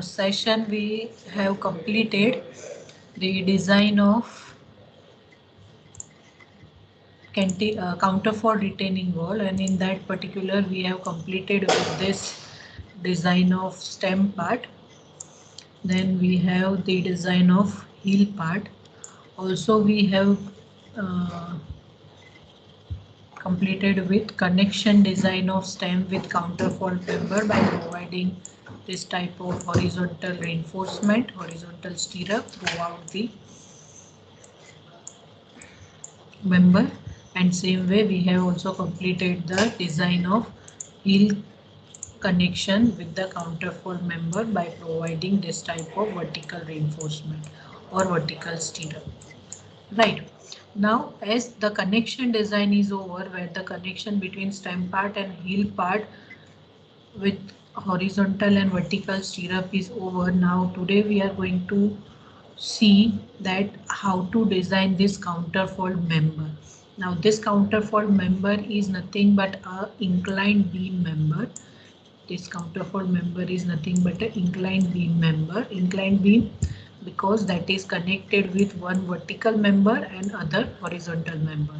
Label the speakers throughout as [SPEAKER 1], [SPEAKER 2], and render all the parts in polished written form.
[SPEAKER 1] Session we have completed the design of counterfort retaining wall, and in that particular we have completed with this design of stem part. Then we have the design of heel part. Also we have uh, completed with connection design of stem with counterfold member by providing this type of horizontal reinforcement, horizontal stirrup throughout the member. And same way we have also completed the design of heel connection with the counterfold member by providing this type of vertical reinforcement or vertical stirrup. Right. Now, as the connection design is over, where the connection between stem part and heel part with horizontal and vertical stirrup is over, now today we are going to see that how to design this counterfold member. Now, this counterfold member is nothing but a inclined beam member. This counterfold member is nothing but an inclined beam member. Inclined beam because that is connected with one vertical member and other horizontal member.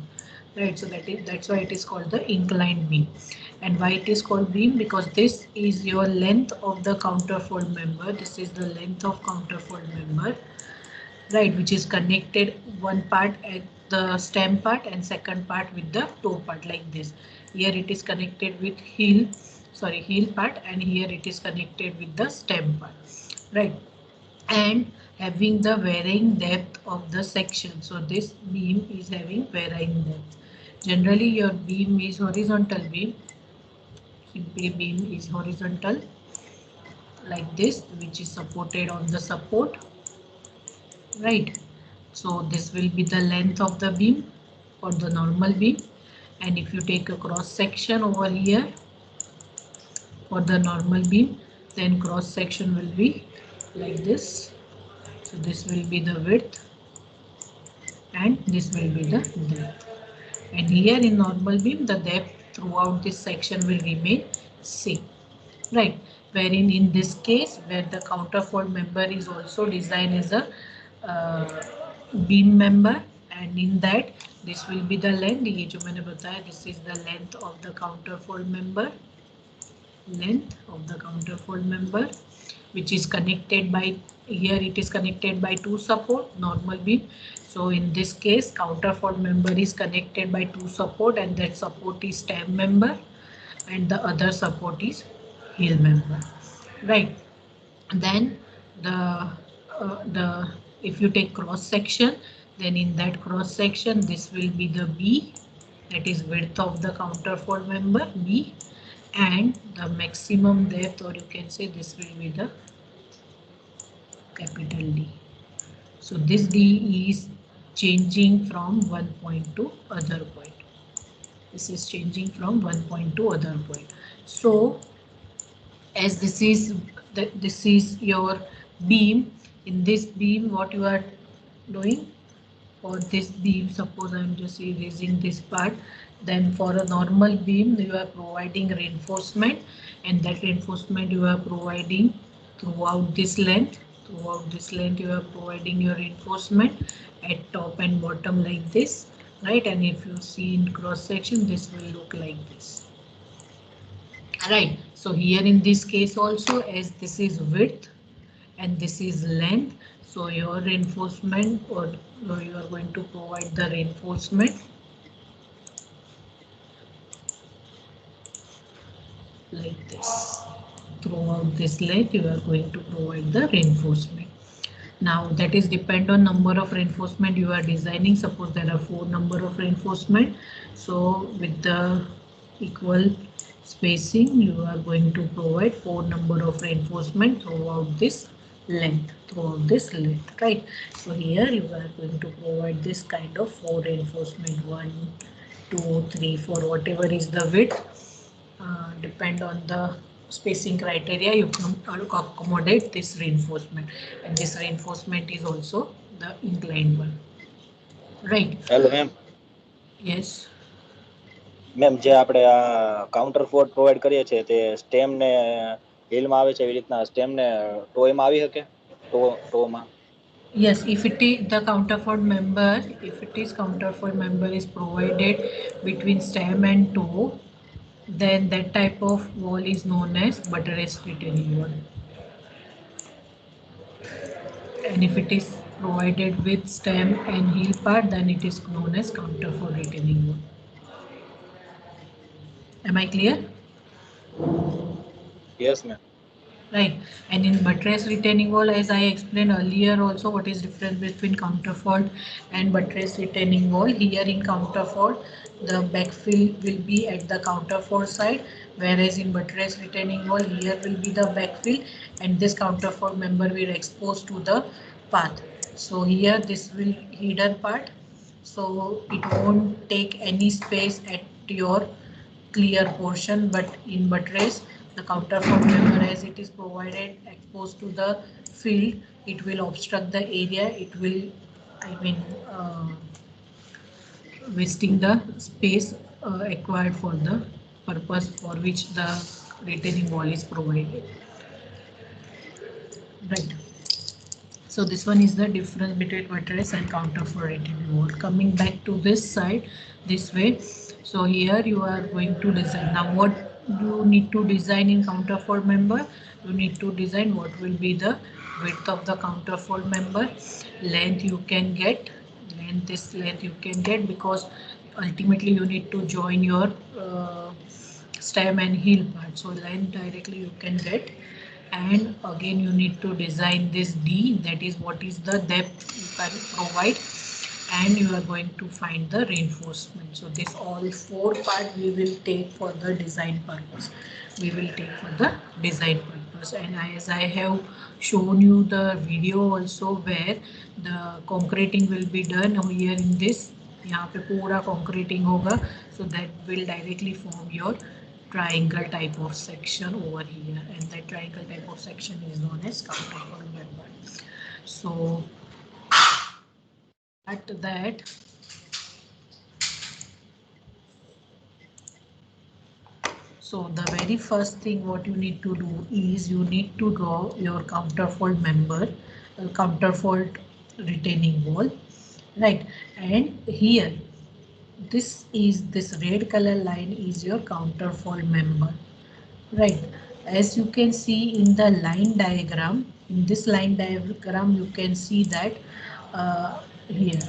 [SPEAKER 1] Right, so that's why it is called the inclined beam. And why it is called beam? Because this is your length of the counterfold member. This is the length of counterfold member, right, which is connected one part at the stem part and second part with the toe part, like this. Here it is connected with heel part, and here it is connected with the stem part, right, and having the varying depth of the section. So this beam is having varying depth. Generally your beam is horizontal beam. Simply beam is horizontal like this, which is supported on the support, right. So this will be the length of the beam for the normal beam, and if you take a cross section over here for the normal beam, then cross section will be like this. So this will be the width and this will be the depth, and here in normal beam the depth throughout this section will remain same, right, wherein in this case where the counterfold member is also designed as a uh, beam member, and in that this will be the length, ये जो मैंने बताया, this is the length of the counterfold member, length of the counterfold member, which is connected by, here it is connected by two support, normal beam. So in this case counterfold member is connected by two support, and that support is stem member and the other support is heel member, right. Then the if you take cross section, then in that cross section this will be the B, that is width of the counterfold member B, and the maximum depth, or you can say this will be the capital D. So this D is changing from one point to other point. This is changing from one point to other point. So as this is your beam, in this beam what you are doing for this beam, suppose I am just erasing this part, then for a normal beam you are providing reinforcement, and that reinforcement you are providing throughout this length. Throughout this length you are providing your reinforcement at top and bottom like this, right, and if you see in cross section this will look like this, right. So here in this case also, as this is width and this is length, so your reinforcement, or you are going to provide the reinforcement like this. Throughout this length you are going to provide the reinforcement. Now that is depend on number of reinforcement you are designing. Suppose there are 4 number of reinforcement, so with the equal spacing you are going to provide 4 number of reinforcement throughout this length, right. So here you are going to provide this kind of 4 reinforcement, 1 2 3 4, whatever is the width, depend on the spacing criteria you can accommodate this reinforcement, and this reinforcement is also the inclined one, right.
[SPEAKER 2] Hello ma'am.
[SPEAKER 1] Yes.
[SPEAKER 2] Ma'am જે આપણે આ counter fort provide કરીએ છીએ તે stem ને હિલમાં આવે છે એવી રીતના સ્ટેમ ને ટોયમાં આવી શકે ટોમાં.
[SPEAKER 1] Yes, if it is the counterfold member, if it is counterfold member is provided between stem and toe, then that type of wall is known as buttress retaining wall. And if it is provided with stem and heel part, then it is known as counterfold retaining wall. Am I clear?
[SPEAKER 2] Yes ma'am.
[SPEAKER 1] Right. And in buttress retaining wall, as I explained earlier also, what is difference between counterfold and buttress retaining wall. Here in counterfold, the backfill will be at the counterfold side, whereas in buttress retaining wall, here will be the backfill and this counterfold member will expose to the path. So here this will hidden part, so it won't take any space at your clear portion, but in buttress the counterfold member, as it is provided exposed to the field, it will obstruct the area, it will, I mean, wasting the space acquired for the purpose for which the retaining wall is provided, right? So this one is the difference between buttress and counterfold retaining wall. Coming back to this side, this way. So here you are going to design. Now what you need to design in counterfold member? You need to design what will be the width of the counterfold member, length you can get, this length you can get, because ultimately you need to join your stem and heel part. So length directly you can get, and again you need to design this D, that is what is the depth you can provide, and you are going to find the reinforcement. So this all four part we will take for the design purpose. We will take for the design purpose, and as I have shown you the video also where the concreting will be done here in this, यहाँ पे पूरा concreting होगा, so that will directly form your triangle type of section over here, and that triangle type of section is known as counterfold member. So at that, so the very first thing what you need to do is you need to draw your counterfold member, counterfold retaining wall, right? And here this red color line is your counterfold member, right? As you can see in the line diagram, in this line diagram you can see that here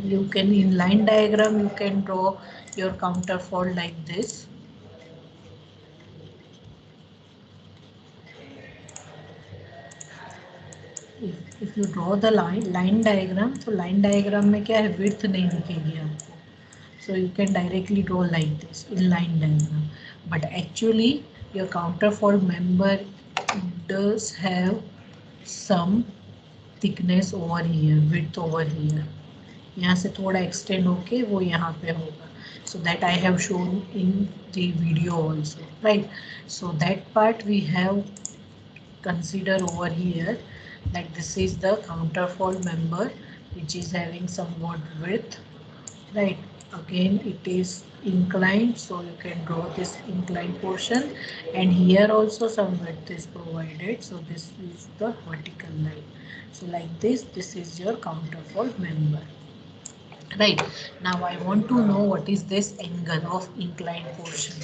[SPEAKER 1] you can, in line diagram you can draw your counterfold like this. If you draw the line diagram, तो line diagram में क्या है, width नहीं दिखेगी आपको, so you can directly draw like this in line diagram, but actually your counterfold member does have some thickness over here, width over here, यहाँ से थोड़ा extend होके वो यहाँ पे होगा, so that I have shown in the video also, right? So that part we have consider over here, like this is the counterfold member which is having somewhat width, right? Again it is inclined, so you can draw this inclined portion, and here also some width is provided, so this is the vertical line. So like this is your counterfold member, right? Now I want to know what is this angle of inclined portion.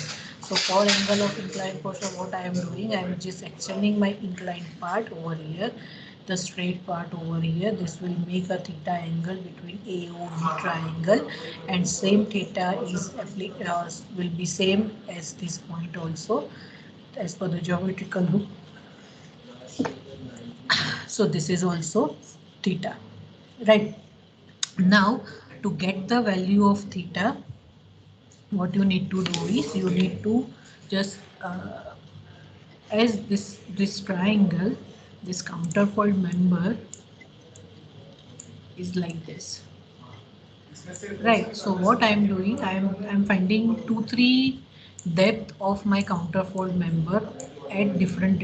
[SPEAKER 1] So for angle of inclined portion, what I am doing, I am just extending my inclined part over here, the straight part over here. This will make a theta angle between AOB triangle, and same theta is will be same as this point also as per the geometrical rule. So this is also theta, right? Now to get the value of theta, what you need to do is you need to just as this triangle, this counterfold member is like this, right? So what I'm doing, I'm finding 2-3 depth of my counterfold member at different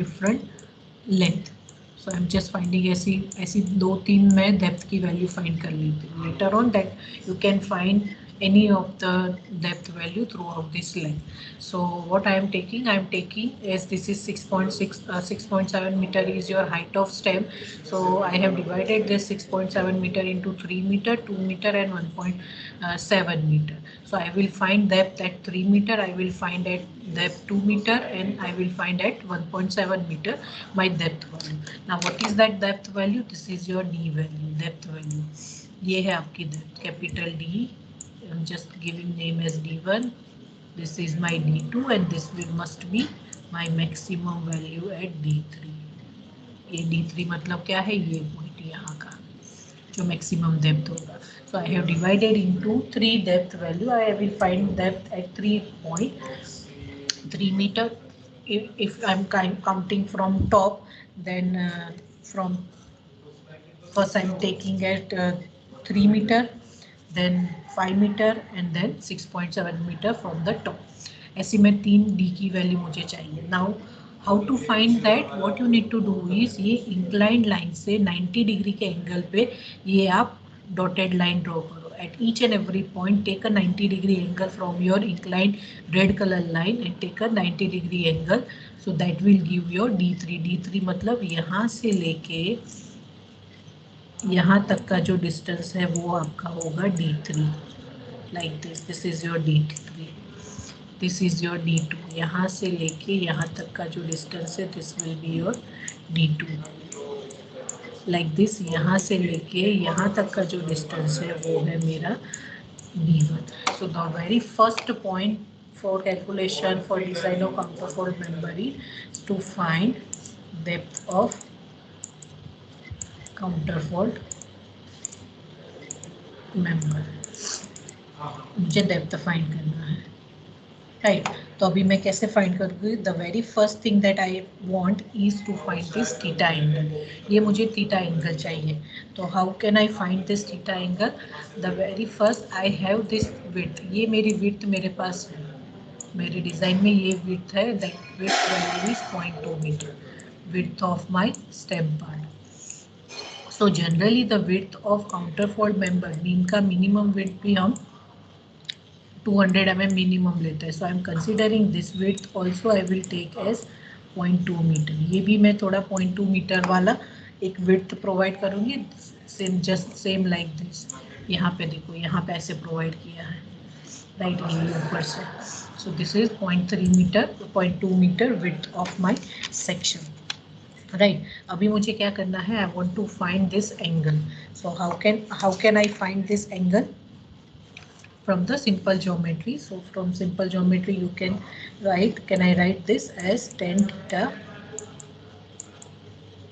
[SPEAKER 1] length. So I'm just finding ऐसी 2-3 मैं depth की value find कर लेती हूँ. Later on that you can find any of the depth value throughout this length. So what I am taking as this is 6.7 meter is your height of stem. So I have divided this 6.7 meter into 3 meter, 2 meter and 1.7 meter. So I will find depth at 3 meter, I will find at depth 2 meter and I will find at 1.7 meter my depth value. Now what is that depth value? This is your D value, depth value. ये है आपकी depth, capital D. I'm just giving name as D1. This is my D2 and this must be my maximum value at D3. ये D3 मतलब क्या है? ये point यहाँ का जो maximum depth होगा. So I have divided into 3 depth value. I will find depth at 3 meter. If I'm counting from top, then from first I'm taking at 3 meter, then 5 meter and then 6.7 meter from the top. ऐसी में 3 D की value मुझे चाहिए. Now how to find that? What you need to do is ये inclined line से 90 degree के angle पे ये आप dotted line draw करो. At each and every point take a 90 degree angle from your inclined red color line and take a 90 degree angle. So that will give your D3. D3 मतलब यहाँ से लेके यहाँ तक का जो डिस्टेंस है वो आपका होगा D3. Like this is your D3, this is your D2. यहाँ से लेके यहाँ तक का जो डिस्टेंस है this will be your D2. Like this यहाँ से लेके यहाँ तक का जो डिस्टेंस है वो है मेरा D1. So the very first point for calculation for design of counterfold member is to find depth of counterfold member. मुझे डेप्थ फाइंड करना है, राइट. तो अभी मैं कैसे फाइंड करूँगी? The very first thing that I want is to find this theta angle. ये मुझे थीटा एंगल चाहिए. तो how can I find this theta angle? The very first I have this width. ये मेरी विड्थ मेरे पास है, मेरे डिज़ाइन में ये विड्थ है. That width value is 0.2 metre, width of my stem part. So generally the width of counterfold member, beam का minimum width भी हम 200 mm minimum लेते हैं. So I am considering this width also I will take as 0.2 meter. ये भी मैं थोड़ा 0.2 meter वाला एक width provide करूँगी. Same like this. यहाँ पे देखो, यहाँ पे ऐसे प्रोवाइड किया है, राइट, ये ऊपर से. So this is 0.3 meter, 0.2 meter width of my section. Right. अभी मुझे क्या करना है? I want to find this angle. So how can I find this angle? From the simple geometry. So from simple geometry you can I write this as tan theta.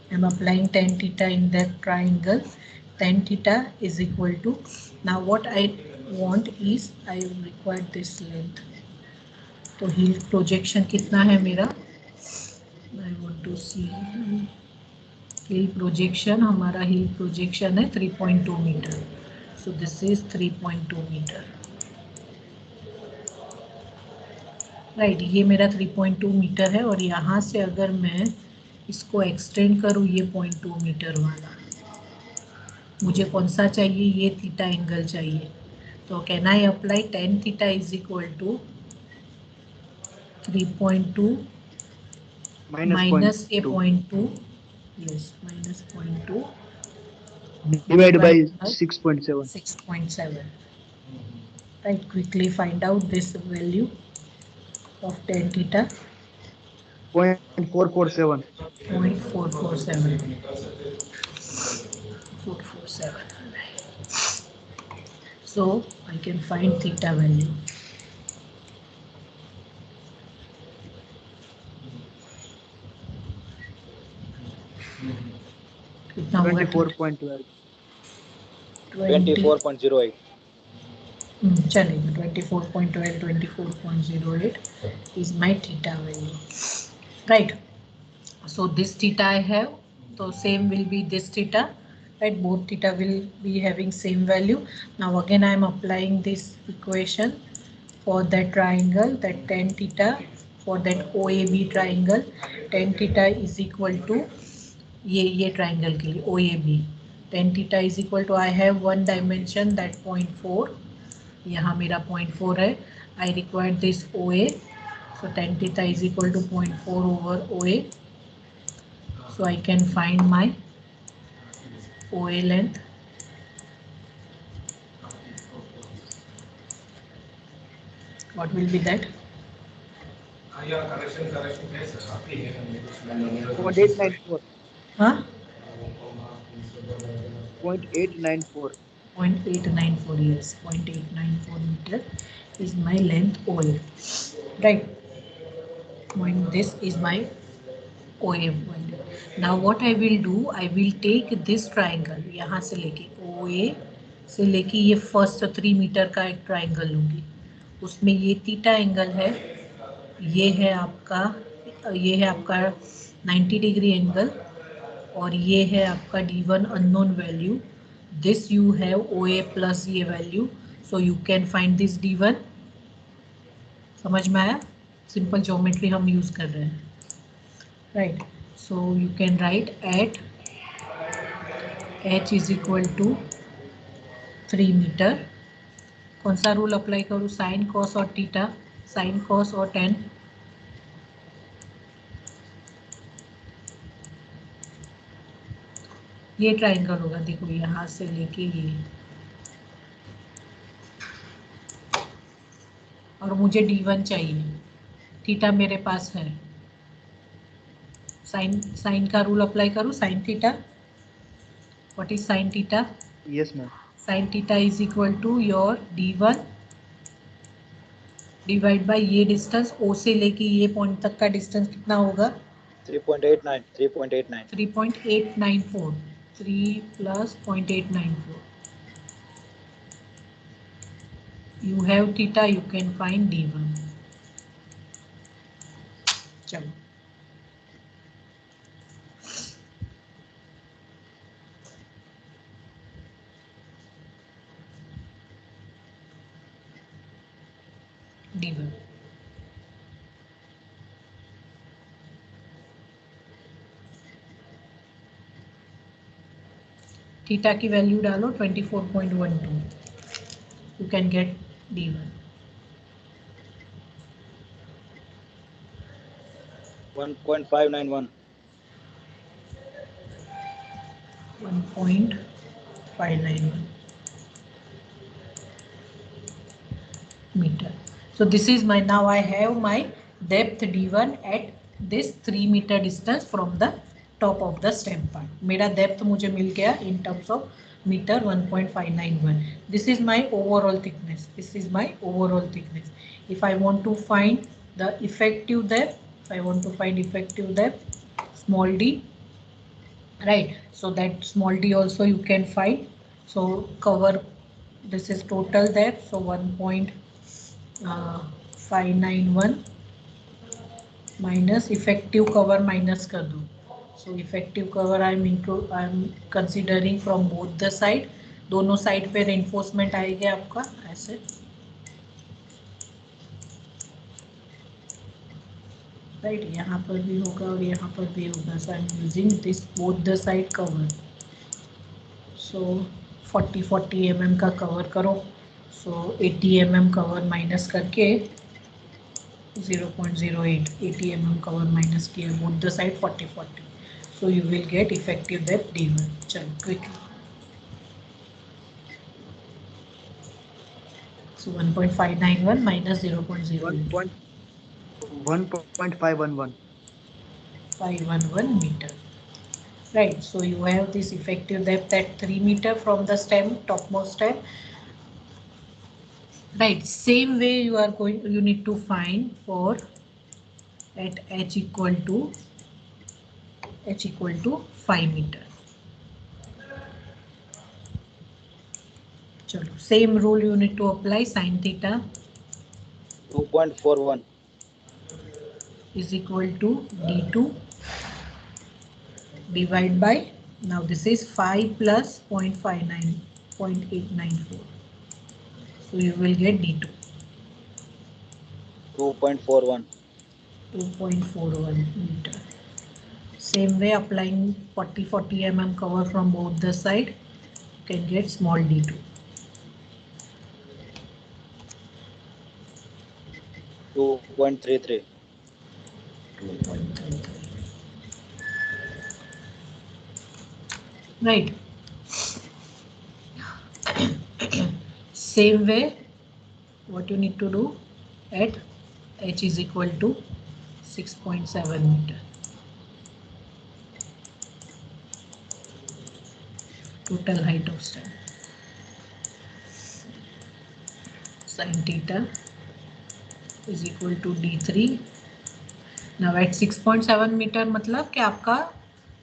[SPEAKER 1] I am applying tan theta in that triangle. Tan theta is equal to, now what I want is I require this length. तो हिल projection कितना है मेरा? I want to see hill projection. हमारा hill projection है 3.2 metre. So this is 3.2 metre, right. ये मेरा 3.2 metre है और यहाँ से अगर मैं इसको एक्सटेंड करूँ ये 0.2 मीटर वाला, मुझे कौन सा चाहिए? ये थीटा एंगल चाहिए. तो can I apply tan theta is equal to 3.2 minus a 0.2, yes, minus 0.2
[SPEAKER 3] divided by 6.7.
[SPEAKER 1] 6.7. Right, quickly find out this value of tan theta.
[SPEAKER 3] 0.447.
[SPEAKER 1] 0.447. 447. So I can find theta value. कितना होगा?
[SPEAKER 3] 24.12.
[SPEAKER 2] 24.08.
[SPEAKER 1] चलेगा. 24.12, 24.08 is my theta value, right. So this theta I have, so same will be this theta, right. Both theta will be having same value. Now again I am applying this equation for that triangle, that tan theta, for that OAB triangle. Tan theta is equal to ये triangle के लिए OAB. tan theta is equal to, I have one dimension that 0.4, यहाँ मेरा 0.4 है. I require this OA, so tan theta is equal to 0.4 over OA. So I can find my OA length. What will be that?
[SPEAKER 3] 0.894.
[SPEAKER 1] Huh?
[SPEAKER 3] 0.894.
[SPEAKER 1] 0.894, yes, 0.894 meter is my length OA, right? This is my OA value. Now what I will do, I will take this triangle, यहाँ से लेके OA से लेके ये first 3 metre का एक triangle लूँगी. उसमें ये थीटा एंगल है, ये है आपका 90 डिग्री एंगल, और ये है आपका D1 unknown value. This you have OA plus ये value, so you can find this D1. समझ में आया? सिंपल ज्योमेट्री हम यूज कर रहे हैं, right? So you can write at H is equal to 3 metre. कौन सा रूल अप्लाई करूँ? साइन कॉस और थीटा, साइन कॉस और टेन. ये ट्राइंगल होगा, देखो यहाँ से लेके ये, और मुझे D1 चाहिए. थीटा मेरे पास है, साइन का रूल अप्लाई करूँ, sine theta. What is sine theta?
[SPEAKER 3] Yes, ma'am.
[SPEAKER 1] Sine theta is equal to your D1 divide by ये डिस्टेंस, O से लेके ये पॉइंट तक का डिस्टेंस कितना होगा?
[SPEAKER 2] 3.89.
[SPEAKER 1] 3.894. 3 plus 0.894. You have theta, you can find D1. चलो, D1. थीटा की वैल्यू डालो 24.12. You can get D1.
[SPEAKER 2] 1.591.
[SPEAKER 1] 1.591 meter. So this is my, now I have my depth D1 at this 3 meter distance from the top of the stem part. मेरा depth मुझे मिल गया in terms of meter 1.591. This is my overall thickness. This is my overall thickness. If I want to find the effective depth, small d, right? So that small d also you can find. So cover, this is total depth, so 1.591 minus effective cover minus कर दो. So effective cover I am considering from both the side. दोनों side पे reinforcement आएगा आपका ऐसे, right? यहाँ पर भी होगा और यहाँ पर भी होगा. So I am using this both the side cover. So 40 mm का कवर करो. So 80 mm कवर माइनस करके 0.08, 80 mm cover minus किया, both the side 40. So you will get effective depth D1. चलो quickly. So 1.591 minus 0.08.
[SPEAKER 3] 1.511.
[SPEAKER 1] 511 meter. Right. So you have this effective depth at 3 meter from the stem, topmost stem. Right. Same way you need to find for at H equal to 5 meter. चलो, same rule you need to apply. Sin theta
[SPEAKER 2] 2.41.
[SPEAKER 1] is equal to D2 divide by, now this is 5 plus 0.894. So you will get D2
[SPEAKER 2] 2.41.
[SPEAKER 1] 2.41 meter. Same way, applying 40 mm cover from both the side, you can get small D2.
[SPEAKER 2] 2.33.
[SPEAKER 1] 2.33. Right. Same way, what you need to do at h is equal to 6.7 meter. Total height of stem. Sin theta is equal to d3. Now at 6.7 metre मतलब कि आपका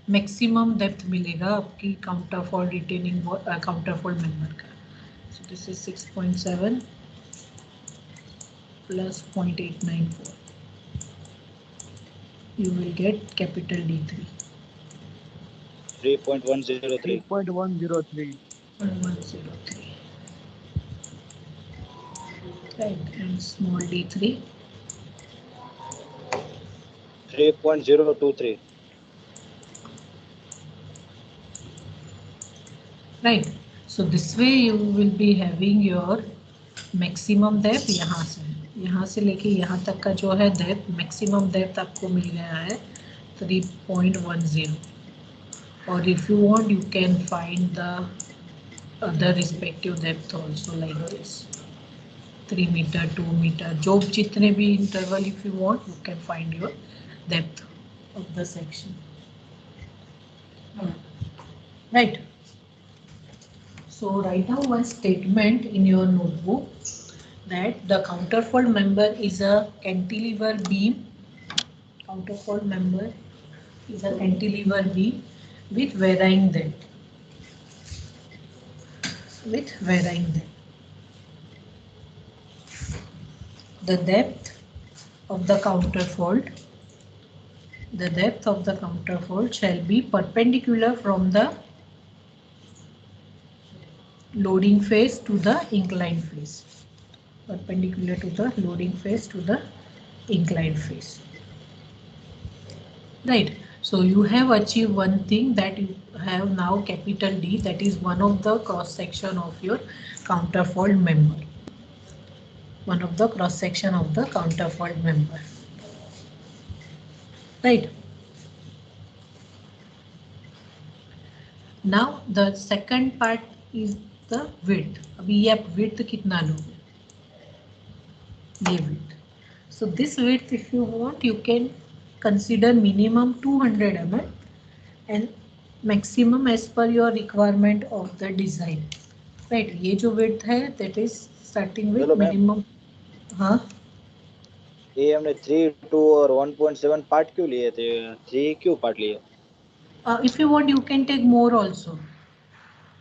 [SPEAKER 1] maximum depth मिलेगा आपकी काउंटरफॉल retaining काउंटरफॉल member का. So this is 6.7 plus 0.894. You will get capital D3.
[SPEAKER 2] 3.103.
[SPEAKER 3] 3.103.
[SPEAKER 1] 103. Right, and small d3.
[SPEAKER 2] 3.023.
[SPEAKER 1] Right. So this way you will be having your maximum depth. यहाँ से लेके यहाँ तक का जो है depth, maximum depth आपको मिल गया है 3.10. Or if you want, you can find the other respective depth also like this. 3 meter, 2 meter, जो जितने भी interval if you want, you can find your depth of the section. Right. So write down one statement in your notebook that the counterfold member is a cantilever beam. Counterfold member is a cantilever beam with varying depth. With varying depth. The depth of the counterfold. The depth of the counterfold shall be perpendicular from the loading face to the inclined face. Perpendicular to the loading face to the inclined face. Right. So you have achieved one thing, that you have now capital D, that is one of the cross section of your counterfold member. One of the cross section of the counterfold member. Right. Now the second part is the width. अभी ये आप width कितना लोगे? ये width. So this width, if you want, you can consider minimum 200 mm and maximum as per your requirement of the design. Right. ये जो width है, that is starting with minimum. हाँ.
[SPEAKER 2] ये हमने 3, 2 और 1.7 पार्ट क्यों लिए थे? 3 क्यों पार्ट लिए?
[SPEAKER 1] If you want, you can take more also.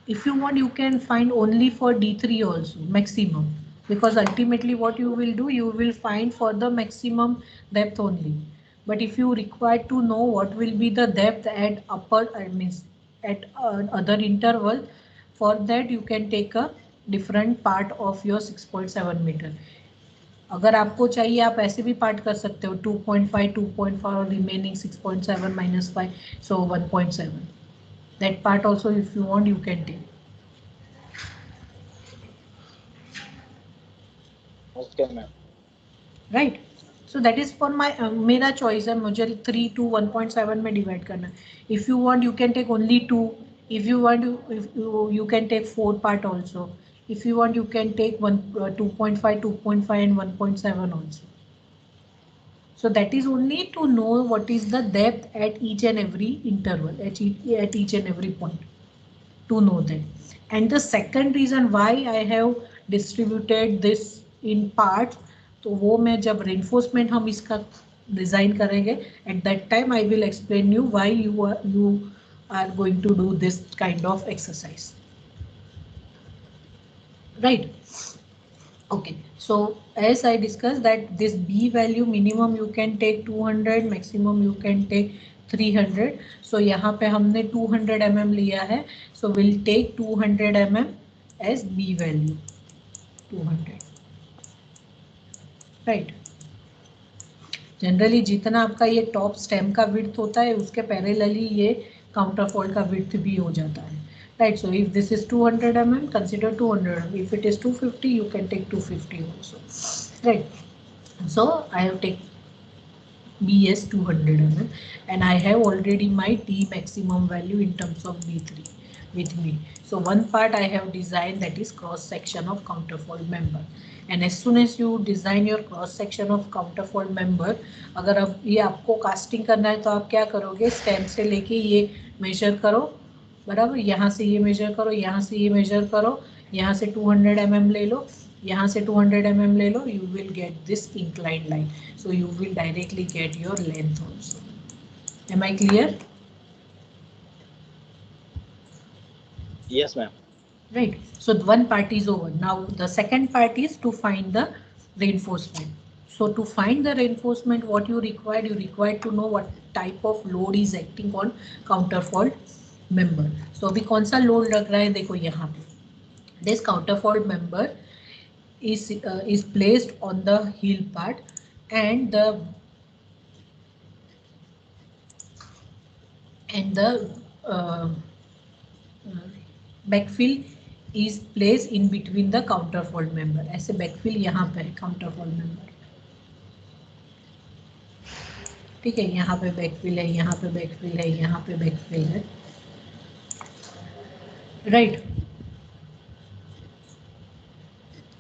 [SPEAKER 1] If you want, you can find only for D3 also, maximum. Because ultimately what you will do, you will find for the maximum depth only. But if you require to know what will be the depth at upper, at other interval, for that you can take a different part of your 6.7 meter. अगर आपको चाहिए आप ऐसे भी part कर सकते हो 2.5, 2.5 और remaining 6.7 minus 5, so 1.7. That part also, if you want, you can take.
[SPEAKER 2] Okay, ma'am.
[SPEAKER 1] Right. So that is for my मेरा choice है, मुझे 3 to 1.7 में divide करना. If you want, you can take only 2. If you want, you can take 4 part also. If you want, you can take 2.5, 2.5 and 1.7 also. So that is only to know what is the depth at each and every interval, at each and every point, to know that. And the second reason why I have distributed this in parts, तो वो मैं जब reinforcement हम इसका design करेंगे, at that time I will explain you why you are going to do this kind of exercise. Right. Okay, so as I discussed that this B value minimum you can take 200, maximum you can take 300. So यहाँ पे हमने 200 mm लिया है, so we'll take 200 mm as B value. 200. Right. Generally जितना आपका ये top stem का width होता है उसके पैरेलली ये काउंटरफॉल्ट का विड्थ भी हो जाता है. Right, so if this is 200 mm, consider 200. If it is 250, you can take 250 also. Right. So I have taken BS 200 mm and I have already my T maximum value in terms of B3 with me. So one part I have designed, that is cross section of counterfold member. And as soon as you design your cross section of counterfold member, अगर अब ये आपको casting करना है तो आप क्या करोगे, स्टेम से लेके ये मेजर करो, बराबर, यहाँ से ये मेजर करो, यहाँ से ये मेजर करो, यहाँ से 200 mm ले लो, यहाँ से 200 mm ले लो, you will get this inclined line. So you will directly get your length also. Am I clear?
[SPEAKER 2] Yes, ma'am.
[SPEAKER 1] Right. So one part is over. Now the second part is to find the reinforcement. So to find the reinforcement, what you require to know what type of load is acting on counterfold member. So अभी कौन सा load लग रहा है, देखो यहाँ पे. This counterfold member is placed on the heel part and the backfill is placed in between the counterfold member. ऐसे backfill यहाँ पे है counterfold member, ठीक है, यहाँ पे backfill है, यहाँ पे backfill है, यहाँ पे backfill है, राइट.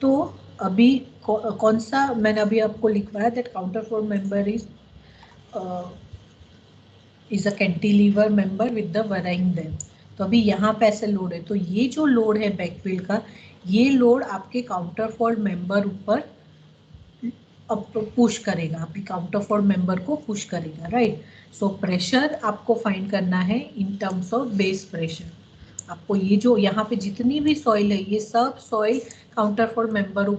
[SPEAKER 1] तो अभी कौन सा मैंने अभी आपको लिखवाया, that counterfort member is a cantilever member with the varying depth. तो अभी यहाँ पे ऐसे लोड है, तो ये जो लोड है बैकफिल का, ये लोड आपके काउंटरफोल्ड मेंबर ऊपर अब पुश करेगा, आपके काउंटरफोल्ड मेंबर को पुश करेगा, राइट. सो प्रेशर आपको फाइंड करना है in terms of base pressure. आपको ये जो यहाँ पे जितनी भी सॉइल है, ये सब सॉइल काउंटरफोल्ड मेंबर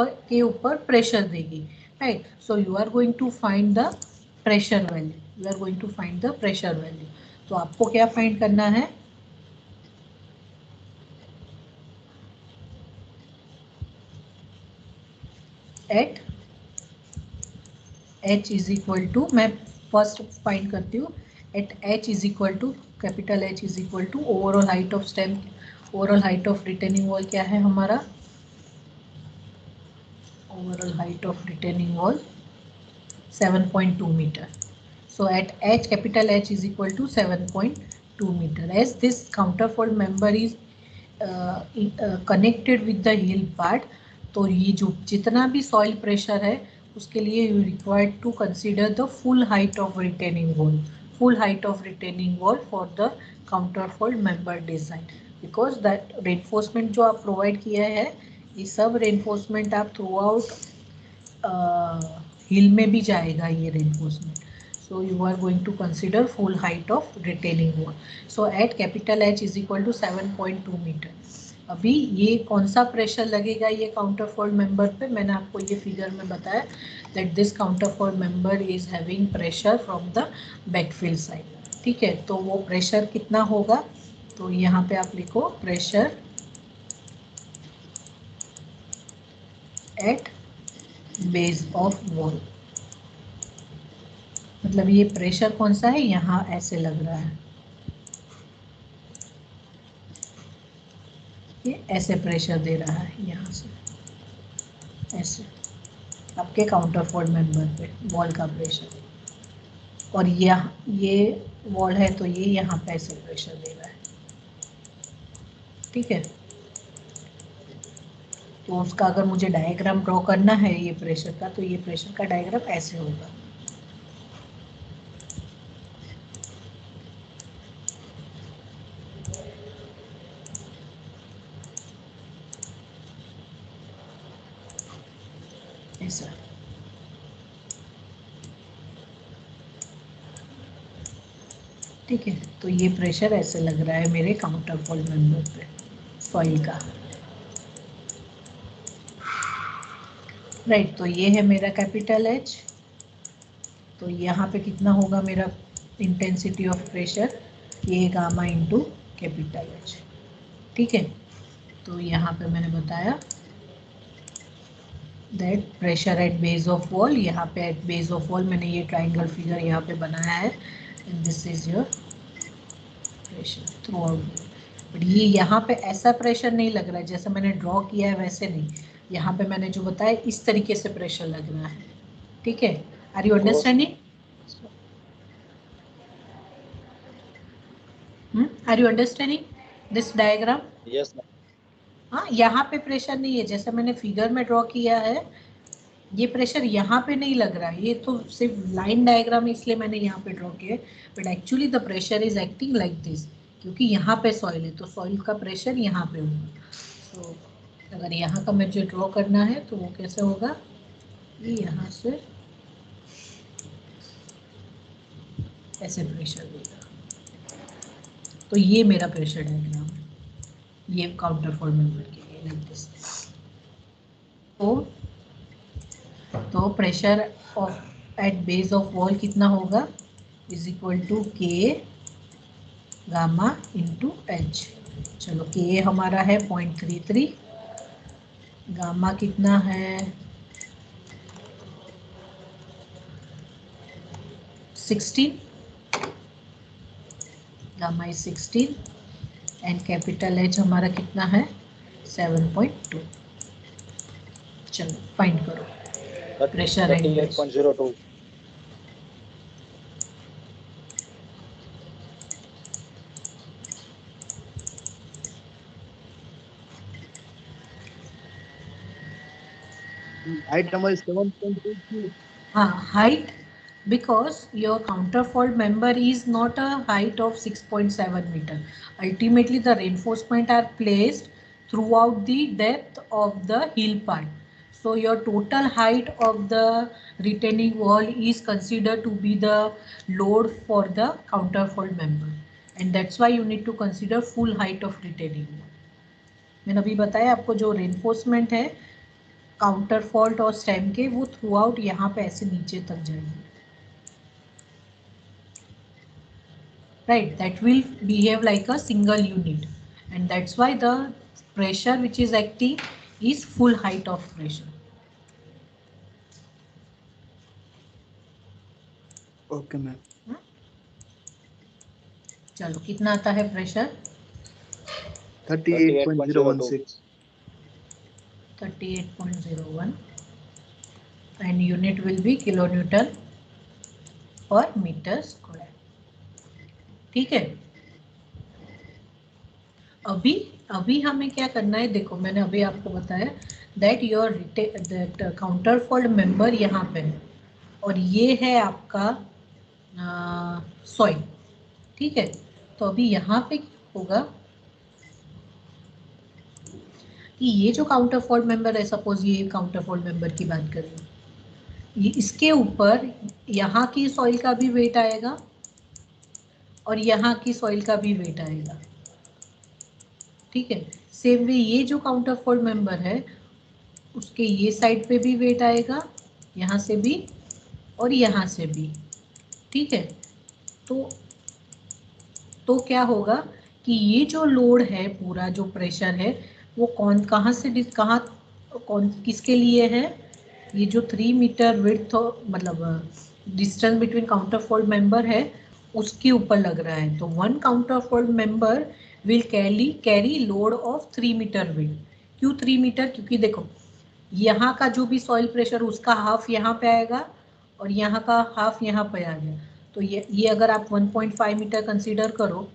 [SPEAKER 1] के ऊपर प्रेशर देगी, right. So you are going to find the pressure value, you are going to find the pressure value. तो आपको क्या फाइंड करना है, at H is equal to, मैं फर्स्ट फाइंड करती हूँ, at H is equal to, capital H is equal to overall height of stem, overall height of retaining wall क्या है हमारा, overall height of retaining wall 7.2 metre. So at H, capital H is equal to 7.2 meter. As this counterfold member is connected with the heel part, तो ये जो जितना भी soil pressure है उसके लिए you required to consider the full height of retaining wall, full height of retaining wall for the counterfold member design, because that reinforcement जो आप provide किया है, ये सब reinforcement आप throughout hill में भी जाएगा ये reinforcement. So you are going to consider full height of retaining wall. So at capital H is equal to 7.2 meter. अभी ये कौन सा प्रेशर लगेगा ये काउंटरफोल्ड मेंबर पे, मैंने आपको ये फिगर में बताया that this counterfold member is having pressure from the backfill side, ठीक है. तो वो प्रेशर कितना होगा, तो यहाँ पे आप लिखो pressure at base of wall. मतलब ये प्रेशर कौन सा है, यहाँ ऐसे लग रहा है, ये ऐसे प्रेशर दे रहा है यहाँ से ऐसे आपके काउंटरफोल्ड मेंबर पे वॉल का प्रेशर, और ये वॉल है तो ये यहाँ पे ऐसे प्रेशर दे रहा है, ठीक है. तो उसका अगर मुझे डायग्राम ड्रॉ करना है ये प्रेशर का, तो ये प्रेशर का डायग्राम ऐसे होगा. ऐसा, ठीक है. तो ये प्रेशर ऐसे लग रहा है मेरे काउंटरफोल्ड मेंबर पे सॉइल का, राइट. तो ये है मेरा कैपिटल H. तो यहाँ पे कितना होगा मेरा इंटेंसिटी ऑफ प्रेशर, ये गामा इंटू कैपिटल H, ठीक है. तो यहाँ पे मैंने बताया that pressure at base of wall, यहाँ पे एट बेस ऑफ वॉल मैंने ये ट्राइंगल फिगर यहाँ पे बनाया है, and this is your pressure through out. But ये यहाँ पे ऐसा प्रेशर नहीं लग रहा है जैसे मैंने ड्रॉ किया है वैसे नहीं, यहाँ पे मैंने जो बताया इस तरीके से प्रेशर लग रहा है, ठीक है, are you understanding? Are you understanding this diagram?
[SPEAKER 2] Yes ma'am.
[SPEAKER 1] हाँ, यहाँ पे प्रेशर नहीं है, जैसे मैंने फिगर में ड्रॉ किया है, ये प्रेशर यहाँ पे नहीं लग रहा है, ये तो सिर्फ लाइन डायग्राम इसलिए मैंने यहाँ पे ड्रॉ किया है, but actually the pressure is acting like this, क्योंकि यहाँ पे सॉइल है तो सॉइल का प्रेशर यहाँ पे होगा। तो अगर यहाँ का मुझे ड्रॉ करना है तो वो कैसे होगा, ये यहाँ से ऐसे प्रेशर देगा, तो ये मेरा प्रेशर डायग्राम है, ये काउंटर फॉल मेंबर के लिए लाइक दिस। तो pressure of at base of wall कितना होगा, is equal to K gamma into H. चलो के हमारा है 0.33, गामा कितना है 16, gamma is 16 and capital H हमारा कितना है 7.2। चलो फाइंड करो प्रेशर एंड बेस।
[SPEAKER 2] 38.02।
[SPEAKER 3] हाइट हमारी 7.8
[SPEAKER 1] height, because your counterfold member is not a height of 6.7 meter. Ultimately the reinforcement are placed throughout the depth of the heel part, so your total height of the retaining wall is considered to be the load for the counterfold member, and that's why you need to consider full height of retaining wall. मैंने अभी बताया आपको जो reinforcement है counter fault और stem के, वो through out यहाँ पे ऐसे नीचे तक जाएंगे, right, that will behave like a single unit, and that's why the pressure which is acting is full height of pressure.
[SPEAKER 3] Okay ma'am.
[SPEAKER 1] चलो कितना आता है pressure,
[SPEAKER 2] 38.02।
[SPEAKER 3] 38.016।
[SPEAKER 1] 38.01 and unit will be kilo newton पर मीटर स्क्वायर। ठीक है, अभी अभी हमें क्या करना है, देखो मैंने अभी आपको बताया that your that counter fold member यहाँ पे है और ये है आपका सॉइल। ठीक है, तो अभी यहाँ पे क्या होगा कि ये जो काउंटर फोल्ड मेंबर है, सपोज ये काउंटर फोल्ड मेंबर की बात करें, ये इसके ऊपर यहाँ की सॉइल का भी वेट आएगा और यहाँ की सॉइल का भी वेट आएगा। ठीक है, सेम वे ये जो काउंटर फोल्ड मेंबर है उसके ये साइड पे भी वेट आएगा, यहाँ से भी और यहाँ से भी। ठीक है, तो क्या होगा कि ये जो लोड है, पूरा जो प्रेशर है, वो कौन कहाँ से कहाँ कौन किसके लिए है, ये जो 3 मीटर विड्थ मतलब distance between counter fold member है उसके ऊपर लग रहा है। तो one counter fold member will carry load of 3 metre width. क्यों 3 मीटर, क्योंकि देखो यहाँ का जो भी सॉइल प्रेशर उसका हाफ यहाँ पे आएगा और यहाँ का हाफ यहाँ पे आ गया, तो ये अगर आप 1.5 मीटर कंसीडर करो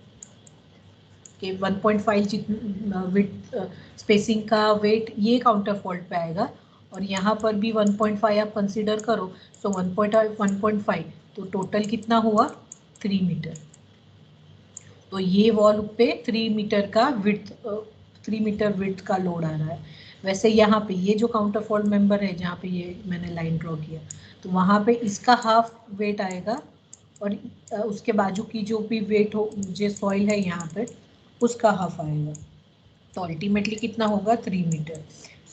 [SPEAKER 1] कि 1.5 जितना विथ स्पेसिंग का वेट ये काउंटर फॉल्ट पे आएगा और यहाँ पर भी 1.5 आप कंसीडर करो, सो 1.5 तो टोटल कितना हुआ 3 मीटर। तो ये वॉल पे 3 मीटर का विड्थ 3 मीटर विड्थ का लोड आ रहा है। वैसे यहाँ पे ये जो काउंटर फॉल्ट मेंबर है जहाँ पे ये मैंने लाइन ड्रॉ किया, तो वहाँ पे इसका हाफ वेट आएगा और उसके बाजू की जो भी वेट हो जो सॉइल है यहाँ पे उसका हाफ आएगा, तो अल्टीमेटली कितना होगा 3 metre.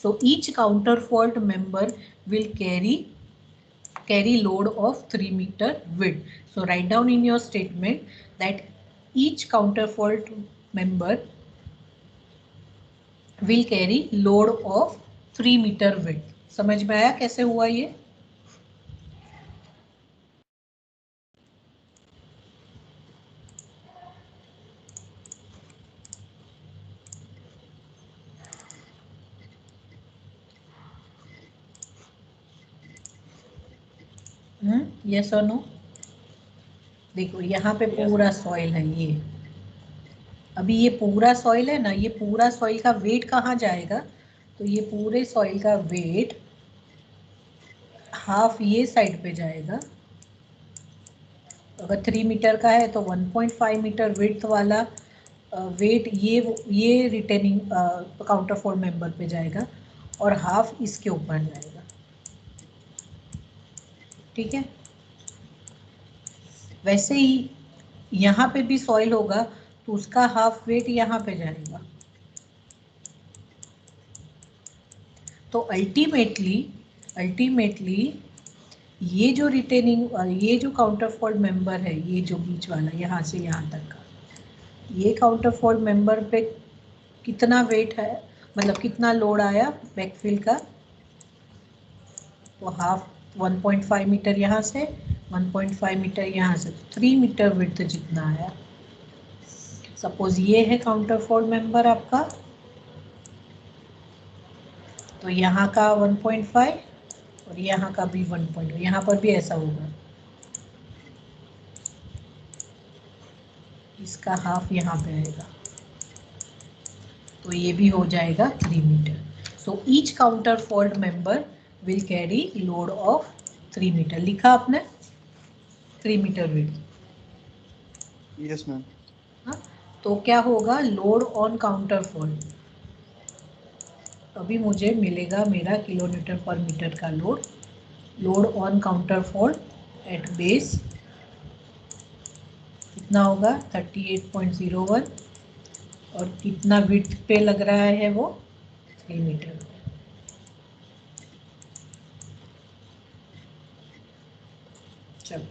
[SPEAKER 1] So each counter fold member will carry load of 3 meter width. So write down in your statement that each counterfold member will carry load of 3 meter width. समझ में आया कैसे हुआ ये? यस और नो? देखो यहाँ पे
[SPEAKER 2] Yes,
[SPEAKER 1] पूरा सॉइल है ये, अभी ये पूरा सॉइल है ना, ये पूरा सॉइल का वेट कहाँ जाएगा? तो ये पूरे सॉइल का वेट हाफ ये साइड पे जाएगा। अगर 3 मीटर का है तो 1.5 मीटर विड्थ वाला वेट ये रिटेनिंग काउंटरफोर्ट मेंबर पे जाएगा और हाफ इसके ऊपर जाएगा। ठीक है, वैसे ही यहाँ पे भी सॉइल होगा तो उसका हाफ वेट यहाँ पे जाएगा। तो अल्टीमेटली ये जो रिटेनिंग ये जो काउंटरफोर्ट मेंबर है, ये जो बीच वाला यहाँ से यहाँ तक का, ये काउंटरफोर्ट मेंबर पे कितना वेट है, मतलब कितना लोड आया बैकफिल का? तो हाफ 1.5 मीटर यहाँ से, 1.5 मीटर यहाँ से, 3 मीटर विड्थ जितना आया। सपोज ये है काउंटरफोर्ट मेंबर आपका, तो यहाँ का 1.5 और यहाँ का भी 1.5, यहाँ पर भी ऐसा होगा, इसका हाफ यहाँ पे आएगा, तो ये भी हो जाएगा 3 metre. So each counter fold member will carry load of 3 metre. लिखा आपने 3 मीटर विड्थ?
[SPEAKER 3] Yes ma'am.
[SPEAKER 1] हाँ, तो क्या होगा लोड ऑन काउंटर फोल्ड? अभी मुझे मिलेगा मेरा किलो न्यूटन पर मीटर का load. Load on counter fold at base कितना होगा? 38.01 और कितना विड्थ पे लग रहा है वो? 3 मीटर। चलो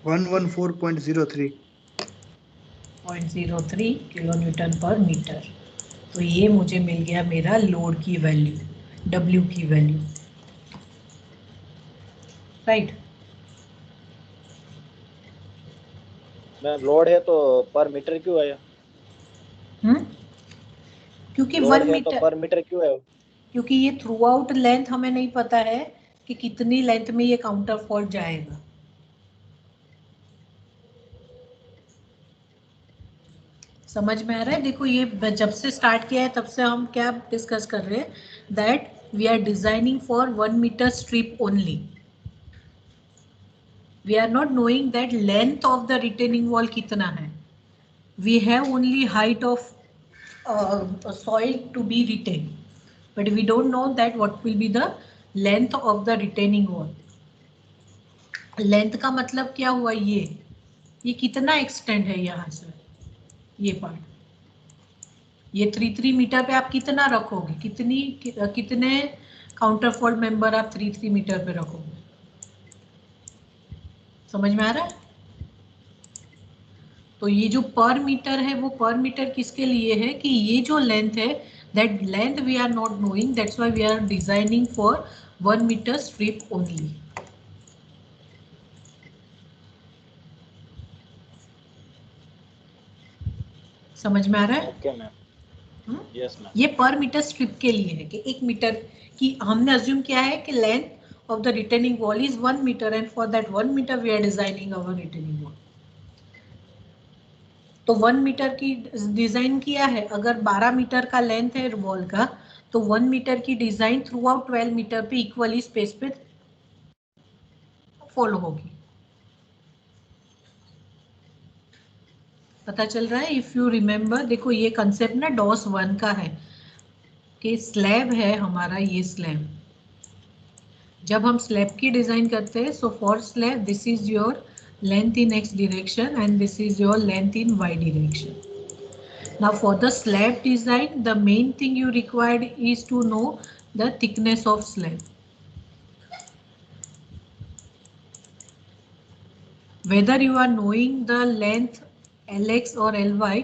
[SPEAKER 3] 114.03।
[SPEAKER 1] 0.03 किलो न्यूटन पर मीटर। तो ये मुझे मिल गया मेरा लोड की वैल्यू, डब्ल्यू की वैल्यू, राइट।
[SPEAKER 2] मैम लोड है तो पर मीटर क्यों आया?
[SPEAKER 1] क्योंकि
[SPEAKER 2] लोड
[SPEAKER 1] 1
[SPEAKER 2] है तो
[SPEAKER 1] मीटर,
[SPEAKER 2] पर मीटर क्यों है?
[SPEAKER 1] क्योंकि ये थ्रू आउट लेंथ हमें नहीं पता है कि कितनी लेंथ में ये काउंटर फॉल्ट जाएगा। समझ में आ रहा है? देखो ये जब से स्टार्ट किया है तब से हम क्या डिस्कस कर रहे हैं, that we are designing for 1 metre strip only. We are not knowing that length of the retaining wall कितना है। We have only height of soil to be retained, but we don't know that what will be the length of the retaining wall. Length का मतलब क्या हुआ? ये कितना extend है यहाँ से, ये पार्ट, ये 3 मीटर पे आप कितना रखोगे? कितने काउंटर फोल्ड मेंबर आप 3 मीटर पे रखोगे? समझ में आ रहा है? तो ये जो पर मीटर है वो पर मीटर किसके लिए है कि ये जो लेंथ है, that length we are not knowing, that's why we are designing for 1 metre strip only. समझ में आ रहा है?
[SPEAKER 2] Okay ma'am. Yes ma'am.
[SPEAKER 1] ये पर मीटर स्ट्रिप के लिए है कि 1 मीटर की हमने अज्यूम किया है कि length of the retaining wall is 1 metre and for that 1 metre we are designing our retaining wall. तो 1 मीटर की डिजाइन किया है, अगर 12 मीटर का लेंथ है वॉल का तो 1 मीटर की डिजाइन थ्रू आउट 12 मीटर पे इक्वली स्पेस पे फॉलो होगी। पता चल रहा है? इफ यू रिमेंबर, देखो ये कंसेप्ट ना डॉस 1 का है कि स्लैब है हमारा, ये स्लैब जब हम स्लैब की डिजाइन करते हैं, so for slab this is your length in x direction and this is your length in y direction. Now for the slab design, the main thing you required is to know the thickness of slab. Whether you are knowing the length Lx or Ly,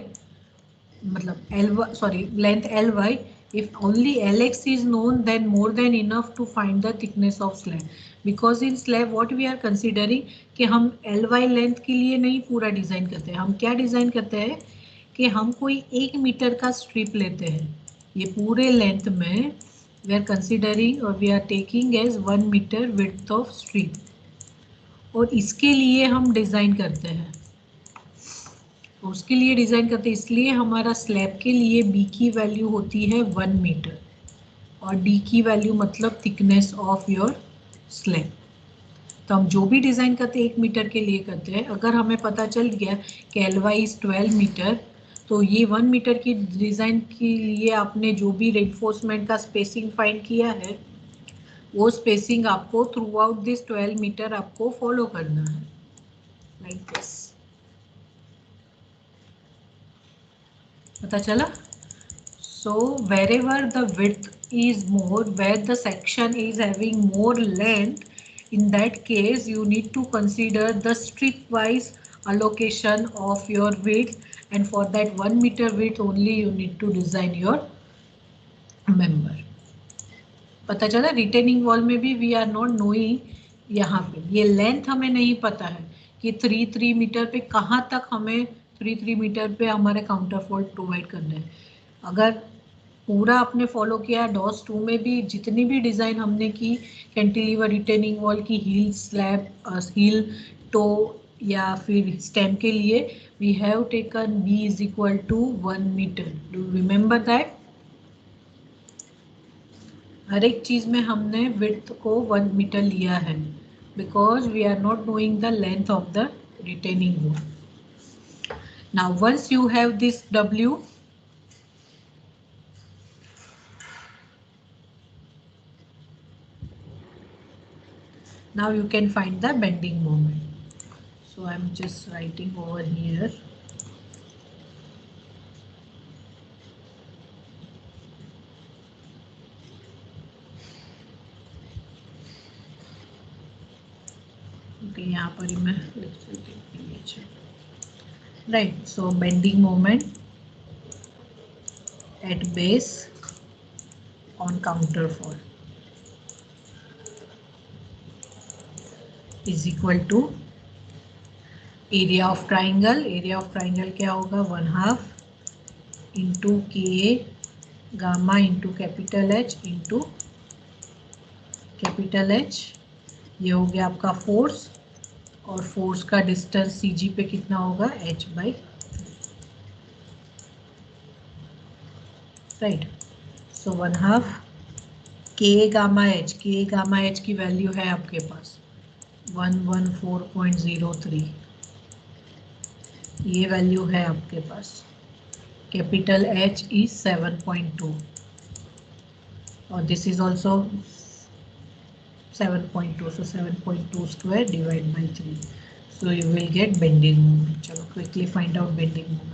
[SPEAKER 1] length Ly, if only Lx is known, then more than enough to find the thickness of slab. Because in slab what we are considering कि हम Ly length के लिए नहीं पूरा design करते हैं, हम क्या डिजाइन करते हैं कि हम कोई 1 मीटर का स्ट्रिप लेते हैं, ये पूरे लेंथ में वी आर कंसिडरिंग और we are taking as 1 metre width of strip, और इसके लिए हम डिज़ाइन करते हैं, उसके लिए डिज़ाइन करते हैं, इसलिए हमारा स्लैब के लिए बी की वैल्यू होती है 1 मीटर और डी की वैल्यू मतलब थिकनेस ऑफ योर स्लैब। तो हम जो भी डिज़ाइन करते हैं 1 मीटर के लिए करते हैं। अगर हमें पता चल गया कि एलवाई इज 12 मीटर, तो ये 1 मीटर की डिज़ाइन के लिए आपने जो भी रेनफोर्समेंट का स्पेसिंग फाइंड किया है, वो स्पेसिंग आपको थ्रू आउट दिस 12 मीटर आपको फॉलो करना है, लाइक दिस। पता चला? So wherever the width is more, where the section is having more length, in that case you need to consider the strip wise allocation of your width, and for that 1 meter width only you need to design your member. पता चला? Retaining wall में भी we are not knowing, यहाँ पे ये length हमें नहीं पता है कि 3 मीटर पे कहाँ तक हमें 3 मीटर पे हमारे काउंटर फोल्ड प्रोवाइड करना है। अगर पूरा आपने फॉलो किया डॉस 2 में भी, जितनी भी डिज़ाइन हमने की कैंटिलीवर रिटेनिंग वॉल की, हील स्लैब, हील टो या फिर स्टेम के लिए, we have taken b is equal to 1 metre. Do remember that? हर एक चीज़ में हमने विड्थ को 1 मीटर लिया है, because we are not knowing the length of the retaining wall. Now once you have this w, now you can find the bending moment. So I'm just writing over here, okay, यहाँ पर ही मैं लिख देती हूँ, right? So bending moment at base on counterfoil is equal to area of triangle. Area of triangle क्या होगा? 1/2 into के gamma into capital H into capital H. ये हो गया आपका फोर्स, और फोर्स का डिस्टेंस सी जी पे कितना होगा? h/, right. सो 1/2 के गामा एच, के गामा एच की वैल्यू है आपके पास 114.03, ये वैल्यू है आपके पास। कैपिटल एच इज 7.2 और this is also 7.2, so 7.2 square divided by 3, so you will get bending moment. चलो quickly find out bending moment.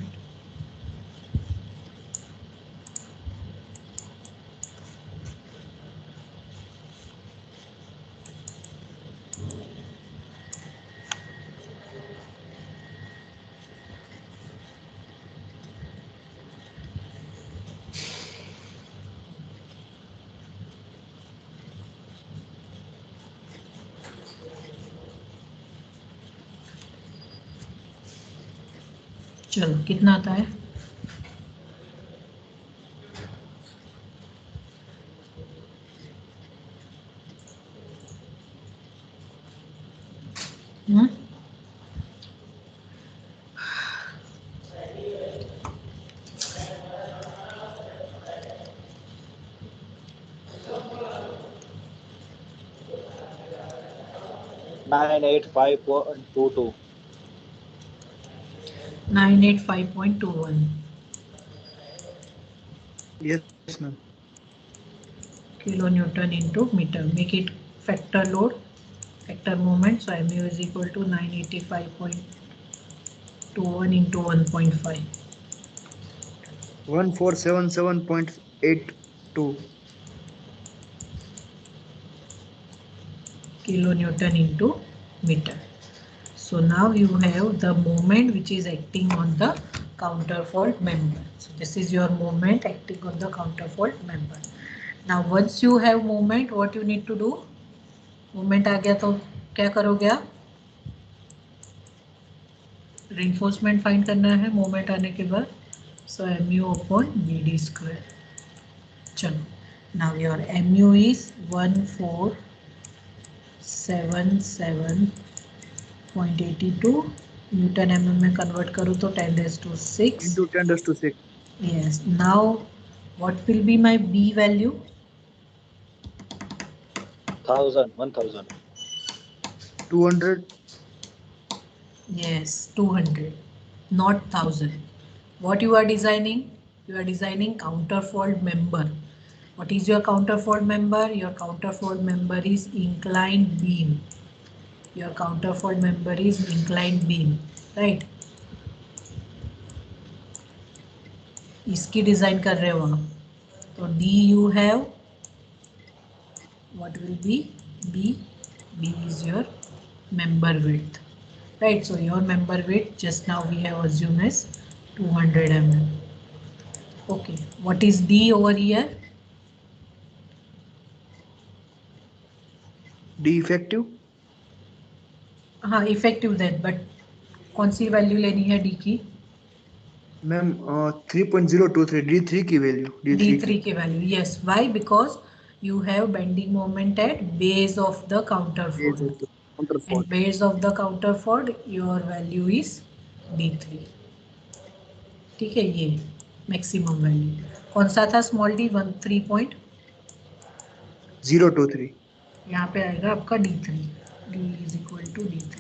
[SPEAKER 1] चलो कितना आता है? हम्म,
[SPEAKER 2] 985.22.
[SPEAKER 1] 985.21
[SPEAKER 3] Yes, ma'am.
[SPEAKER 1] kilonewton into meter. Make it factor load, factor moment. So mu is equal to 985.21 into 1.5.
[SPEAKER 3] 1477.82.
[SPEAKER 1] kilonewton into meter. So now you have the moment which is acting on the counterfold member. So this is your moment acting on the counterfold member. Now once you have moment, what you need to do? Moment आ गया तो क्या करोगे आप? Reinforcement find करना है moment आने के बाद. So mu upon BD square. चलो, now your mu is 1477.82 Newton mm में कन्वर्ट करूँ तो 10⁶.
[SPEAKER 3] into 10⁶.
[SPEAKER 1] Yes. Now what will be my B value?
[SPEAKER 2] 1000.
[SPEAKER 3] 200.
[SPEAKER 1] Yes, 200, not 1000. What you are designing? You are designing counterfold member. What is your counterfold member? Your counterfold member is inclined beam. Your counterfold member is inclined beam, right? इसकी design कर रहे हो आप, तो D you have, what will be B? B is your member width, right? So your member width just now we have assumed as 200 mm. Okay, what is D over here?
[SPEAKER 3] D effective.
[SPEAKER 1] हाँ effective that, but कौन सी value लेनी है D की?
[SPEAKER 3] Ma'am 3.023 D3 की value.
[SPEAKER 1] D3 की value, yes. Why? Because you have bending moment at base of the counterfold, and base of the counterfold your value is D3. ठीक है, ये maximum value कौन सा था? Small d
[SPEAKER 3] 023.
[SPEAKER 1] यहाँ पे आएगा आपका D3. D is equal to D3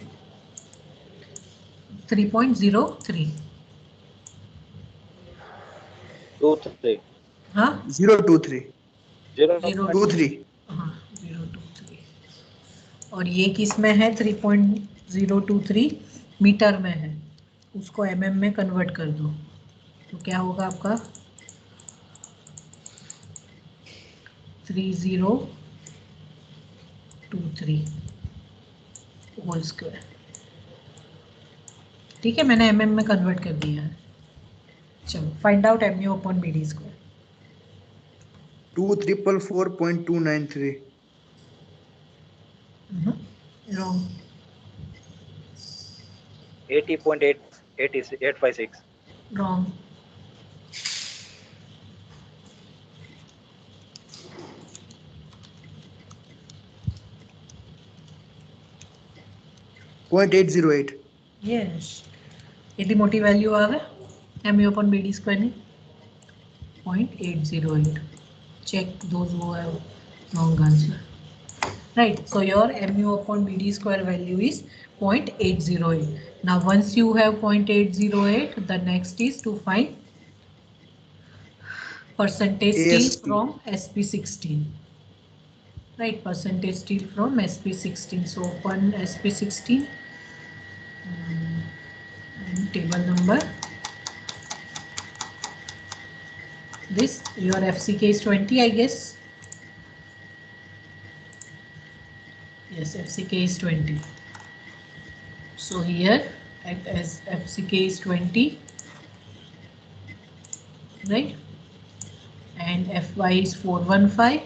[SPEAKER 1] 3.03.
[SPEAKER 2] 23.
[SPEAKER 1] हाँ
[SPEAKER 3] 023.
[SPEAKER 2] 023.
[SPEAKER 1] हाँ 023. और ये किस में है? 3.023 मीटर में है, उसको mm में कन्वर्ट कर दो तो क्या होगा आपका? 3023 होल स्क्वायर. ठीक है, मैंने mm में कन्वर्ट कर दिया है. चलो, find out mu upon bd square.
[SPEAKER 3] 2444.293.
[SPEAKER 1] Wrong.
[SPEAKER 2] 80.856.
[SPEAKER 1] Wrong.
[SPEAKER 3] .808.
[SPEAKER 1] Yes, eighty मोटी वैल्यू आ गए mu अपॉन bd स्क्वायर नहीं. 0.808. check those who have wrong answer. Right, so your mu upon bd square value is 0.808. Now once you have 0.808, the next is to find percentage steel
[SPEAKER 3] ASP.
[SPEAKER 1] from SP16. Right, percentage steel from SP16. So open SP16 and table number. This your FCK is 20, I guess. Yes, FCK is 20. So here as FCK is 20, right, and Fy is 415,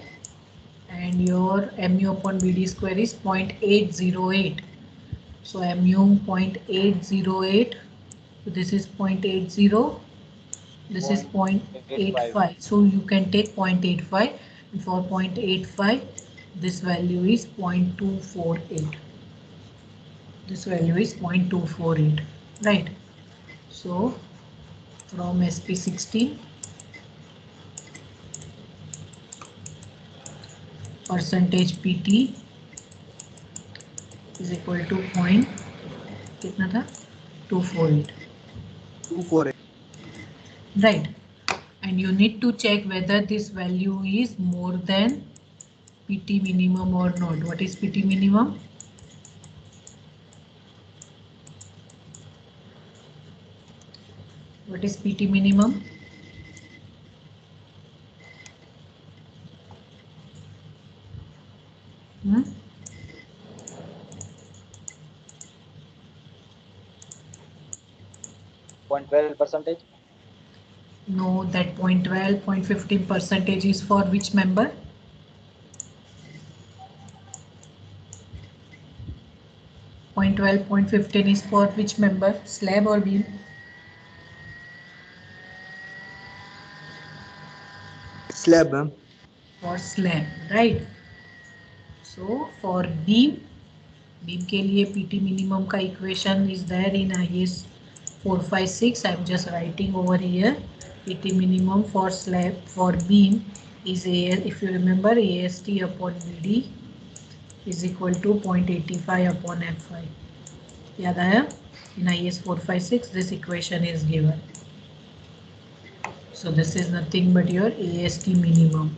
[SPEAKER 1] and your mu upon bd square is 0.808. So mu 0.808, so this is 0.80, this is 0.85, so you can take 0.85, and for 0.85 this value is 0.248. This value is 0.248, right? So from SP16, percentage PT is equal to point कितना था? 248.
[SPEAKER 3] 248.
[SPEAKER 1] Right, and you need to check whether this value is more than PT minimum or not. What is PT minimum? What is PT minimum? Hmm?
[SPEAKER 2] Point 12%.
[SPEAKER 1] No, that 0.12, 0.15% is for which member? Point 12, 0.15 is for which member? Slab or beam?
[SPEAKER 3] Slab, ma'am.
[SPEAKER 1] for slab, right? So for beam के लिए PT minimum का equation is there in IS 456. I'm just writing over here. PT minimum for slab for beam is if you remember, AST upon BD is equal to 0.85 upon F5. याद आया? In IS 456 this equation is given. So this is nothing but your AST minimum.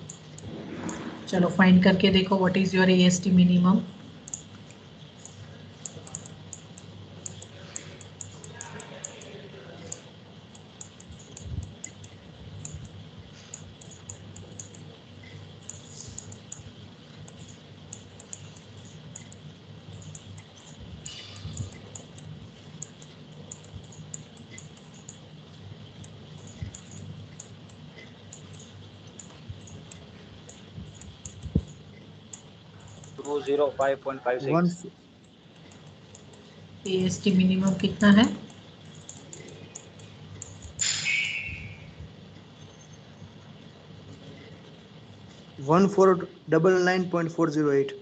[SPEAKER 1] चलो find करके देखो what is your AST minimum.
[SPEAKER 2] Two 205.56.
[SPEAKER 1] AST minimum कितना है?
[SPEAKER 3] 1499.408.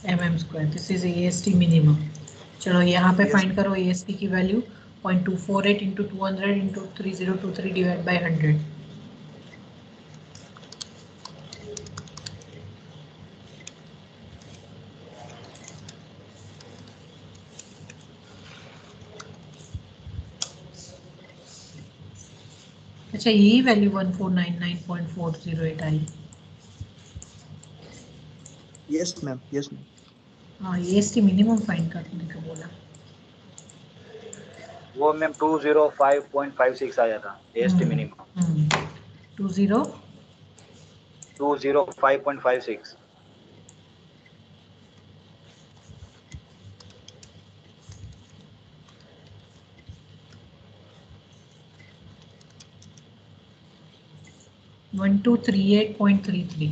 [SPEAKER 1] mm². This is AST minimum. चलो यहाँ पे
[SPEAKER 3] Yes.
[SPEAKER 1] फाइंड करो AST की value 0.248 into 200 into 3023 divided by 100. अच्छा यही वैल्यू 1499.408 आई.
[SPEAKER 3] Yes, ma'am. Yes, ma'am.
[SPEAKER 1] हाँ AST मिनिमम फाइंड करने को बोला.
[SPEAKER 2] वो मैम 205.56 आया था AST minimum. 205.56.
[SPEAKER 1] One two 1,238.33.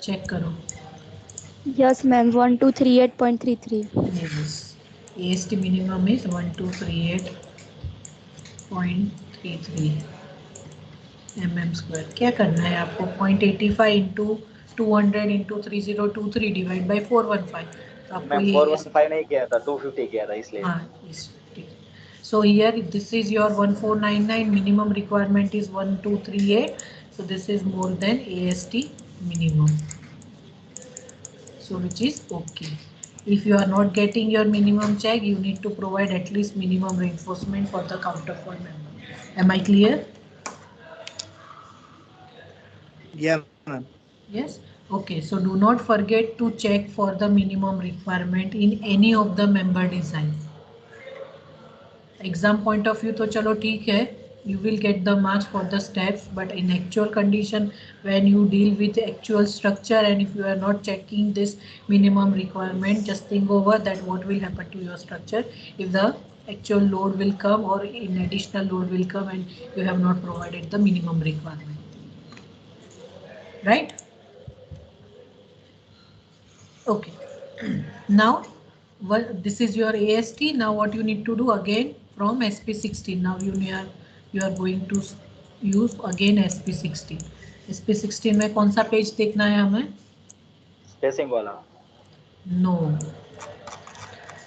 [SPEAKER 1] Check करो.
[SPEAKER 4] Yes, ma'am. 1238.33.
[SPEAKER 1] Yes. AST minimum is 1238.33 mm². क्या करना है आपको? 0.85 इंटू 200 इंटू 3023 डिवाइड बाई 415. तो आपको
[SPEAKER 2] मैम
[SPEAKER 1] ये
[SPEAKER 2] 415 नहीं किया था, 250 किया था इसलिए.
[SPEAKER 1] हाँ इस ठीक. So here this is your 1499. Minimum requirement is 1238. So this is more than AST minimum. So which is okay. If you are not getting your minimum check, you need to provide at least minimum reinforcement for the counterfoil member. Am I clear?
[SPEAKER 3] Yeah, ma'am.
[SPEAKER 1] Yes. Okay. So do not forget to check for the minimum requirement in any of the member design. Exam point of view तो चलो ठीक है, you will get the marks for the steps, but in actual condition when you deal with actual structure and if you are not checking this minimum requirement, just think over that what will happen to your structure if the actual load will come or in additional load will come and you have not provided the minimum requirement, right? Okay. Now this is your AST. Now what you need to do again from SP16. Now you are going to use again SP16. SP16 में कौन सा page देखना है हमें?
[SPEAKER 2] Spacing वाला.
[SPEAKER 1] No.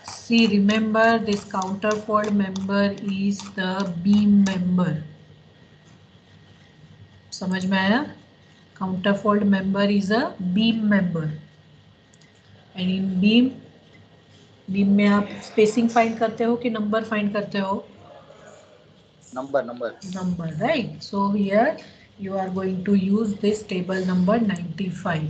[SPEAKER 1] See, remember this counterfoil member is the beam member. समझ में आया? Counterfoil member is a beam member. And in beam में आप स्पेसिंग फाइंड करते हो कि नंबर फाइंड करते हो?
[SPEAKER 2] Number.
[SPEAKER 1] Right? So here you are going to use this table number 95.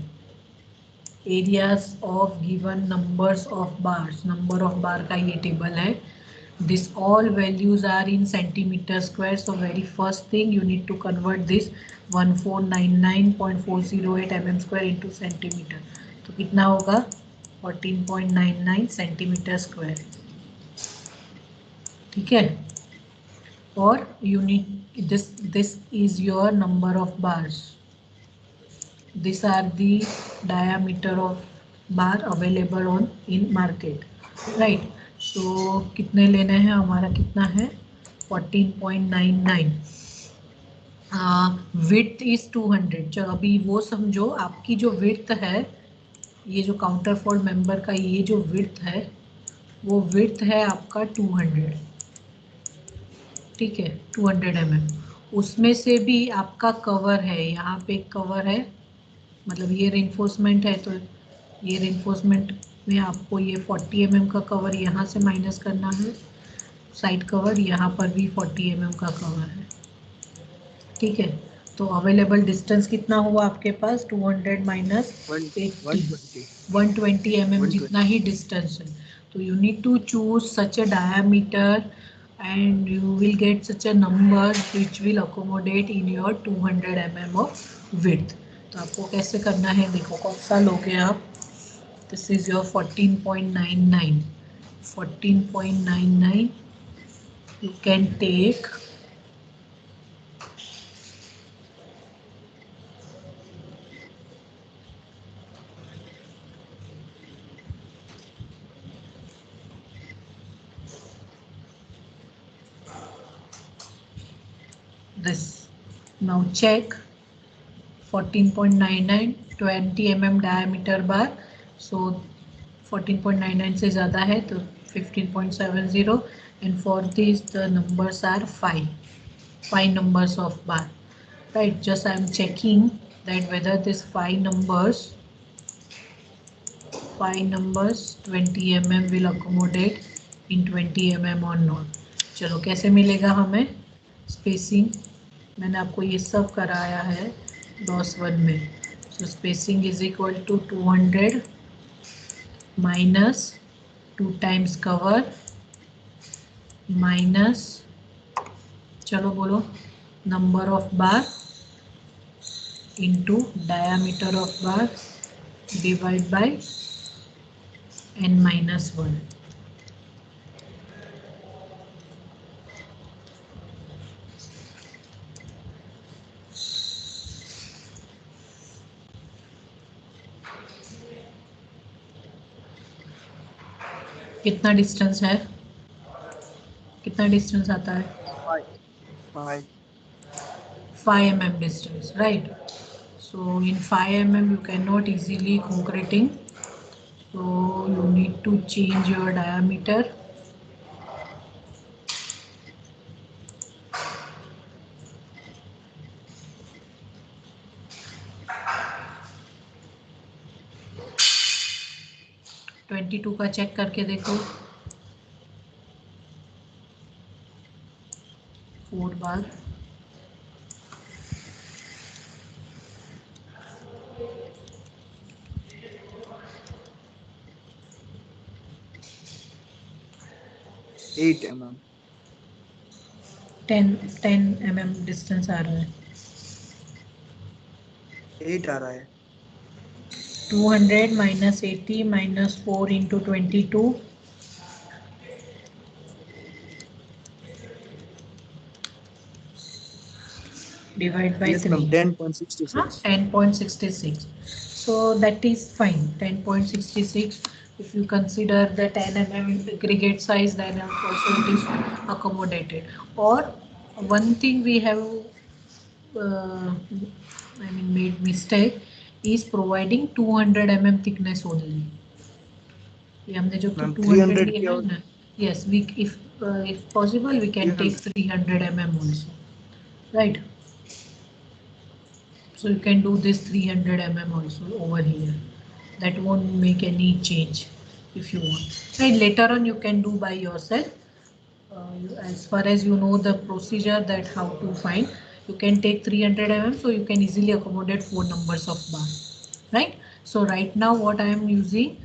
[SPEAKER 1] Areas of given numbers of bars. Number of bar का ये table है. This all values are in centimeter square. So very first thing you need to convert this 1499.408 mm² into centimeter. तो कितना होगा? 14.99 centimetre square. ठीक है. और you need this is your number of bars. These are the diameter of bar available in market, right? So कितने लेने हैं? हमारा कितना है? 14.99, विड्थ इज 200। चलो अभी वो समझो, आपकी जो विड्थ है, ये जो काउंटर फॉर मेंबर का ये जो विड्थ है, वो विड्थ है आपका 200, ठीक है, 200 mm। उसमें से भी आपका कवर है, यहाँ पे एक कवर है, मतलब ये रेनफोर्समेंट है, तो ये रेनफोर्समेंट में आपको ये 40 mm का कवर यहाँ से माइनस करना है, साइड कवर यहाँ पर भी 40 mm का कवर है, ठीक है। तो अवेलेबल डिस्टेंस कितना हुआ आपके पास, 200 माइनस 80,
[SPEAKER 3] 120
[SPEAKER 1] 120 mm
[SPEAKER 3] 120
[SPEAKER 1] जितना ही डिस्टेंस है। तो you need to choose such a diameter and you will get such a number which will accommodate in your 200 mm of width। तो आपको कैसे करना है, देखो कौन सा लोगे आप। This is your 14.99, 14.99 you can take this. Now check 14.99, 20 mm diameter bar, so 14.99 से ज़्यादा है तो 15.70, and for this the numbers are 5 numbers of bar, right? Just I am checking that whether this 5 numbers 20 mm will accommodate in 20 mm or not। चलो कैसे मिलेगा हमें spacing, मैंने आपको ये सब कराया है DOS 1 में। So spacing is equal to 200 minus 2 times cover minus, चलो बोलो, number of bar into diameter of bar divide by n-1। कितना डिस्टेंस है, कितना डिस्टेंस आता है,
[SPEAKER 3] 5
[SPEAKER 1] 5 mm distance, right? So in 5 mm you cannot easily concreting, so you need to change your diameter, twenty two का check करके देखो, 4 बार,8
[SPEAKER 3] mm
[SPEAKER 1] 10 mm distance आ रहा है,
[SPEAKER 3] 8 आ रहा है
[SPEAKER 1] 200 minus 80 minus 4 into 22 divide by
[SPEAKER 3] yes
[SPEAKER 1] 3,
[SPEAKER 3] ma'am
[SPEAKER 1] हाँ
[SPEAKER 3] 10.66
[SPEAKER 1] 10.66, so that is fine, 10.66। if you consider the 10 mm aggregate size, then also it is accommodated। or one thing we have I mean made mistake is providing 200 mm thickness only। ये हमने जो
[SPEAKER 3] ma'am
[SPEAKER 1] 200
[SPEAKER 3] 300
[SPEAKER 1] लिया
[SPEAKER 3] की
[SPEAKER 1] है
[SPEAKER 3] और
[SPEAKER 1] ना, yes we if possible we can
[SPEAKER 3] yeah
[SPEAKER 1] take 300 mm also, right? So you can do this 300 mm also over here, that won't make any change if you want, right? Later on you can do by yourself, as far as you know the procedure that how to find, you can take 300 mm, so you can easily accommodate 4 numbers of bar, right? So right now what I am using,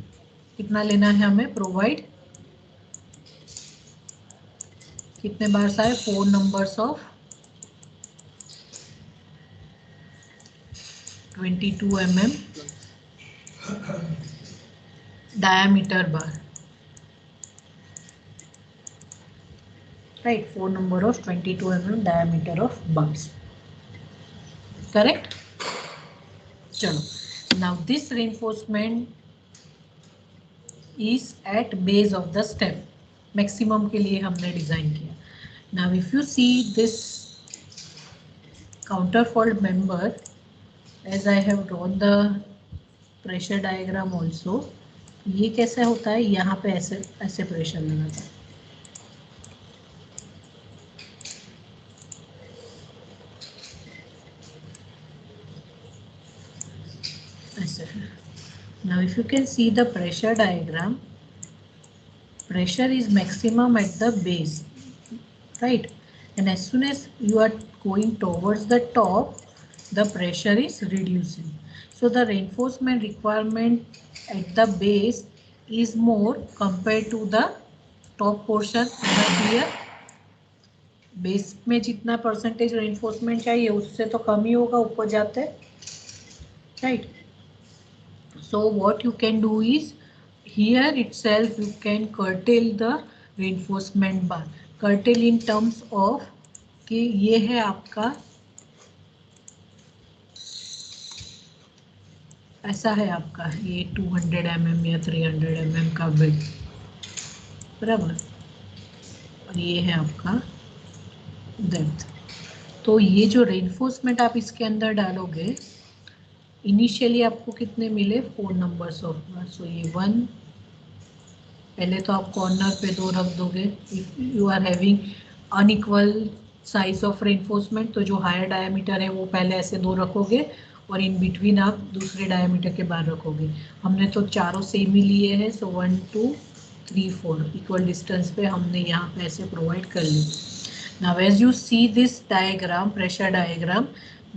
[SPEAKER 1] कितना लेना है हमें, provide कितने बार आए, 4 numbers of 22 mm diameter bar, right? 4 number of 22 mm diameter of bars, correct? चलो, now this reinforcement is at base of the stem, maximum के लिए हमने डिजाइन किया। Now if you see this counterfold member, as I have drawn the pressure diagram also, ये कैसे होता है, यहाँ पे ऐसे ऐसे प्रेशर लगाता है, ऐसे. Now if you can see the pressure diagram, pressure is maximum at the base, right? And as soon as you are going towards the top, the pressure is reducing. So the reinforcement requirement at the base is more compared to the top portion. Here base में जितना percentage reinforcement चाहिए उससे तो कम ही होगा ऊपर जाते, right. So what you can do is here itself you can curtail the reinforcement bar. Curtail in terms of कि ये है आपका, ऐसा है आपका ये 200 mm या 300 mm का विड्थ, बराबर, और ये है आपका डेप्थ. तो ये जो रेनफोर्समेंट आप इसके अंदर डालोगे, इनिशियली आपको कितने मिले, 4 नंबर्स ऑफ बार. सो ये 1, पहले तो आप कॉर्नर पे 2 रख दोगे. If you are having unequal size of reinforcement तो जो हायर डायमीटर है वो पहले ऐसे 2 रखोगे और इन बिटवीन आप दूसरे डायमीटर के बाहर रखोगे. हमने तो चारों सेम ही लिए हैं, सो 1 2 3 4 इक्वल डिस्टेंस पे हमने यहाँ पे ऐसे प्रोवाइड कर ली. Now as you see this diagram, pressure diagram,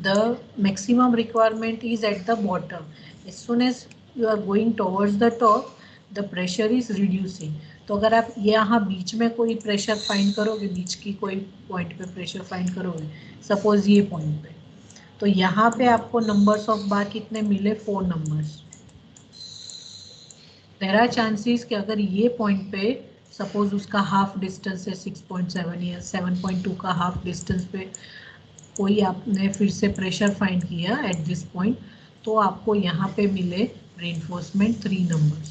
[SPEAKER 1] the maximum requirement is at the bottom. As soon as you are going towards the top, the pressure is reducing. तो अगर आप यहाँ बीच में कोई प्रेशर फाइंड करोगे, बीच की कोई पॉइंट पे प्रेशर फाइंड करोगे, सपोज ये पॉइंट पे, तो यहाँ पे आपको नंबर्स ऑफ बार कितने मिले, 4 नंबर्स. देयर आर चांसेस कि अगर ये पॉइंट पे सपोज उसका हाफ डिस्टेंस है 6.7 या 7.2 का हाफ डिस्टेंस पे कोई आपने फिर से प्रेशर फाइंड किया एट दिस पॉइंट, तो आपको यहाँ पे मिले रेनफोर्समेंट 3 नंबर्स,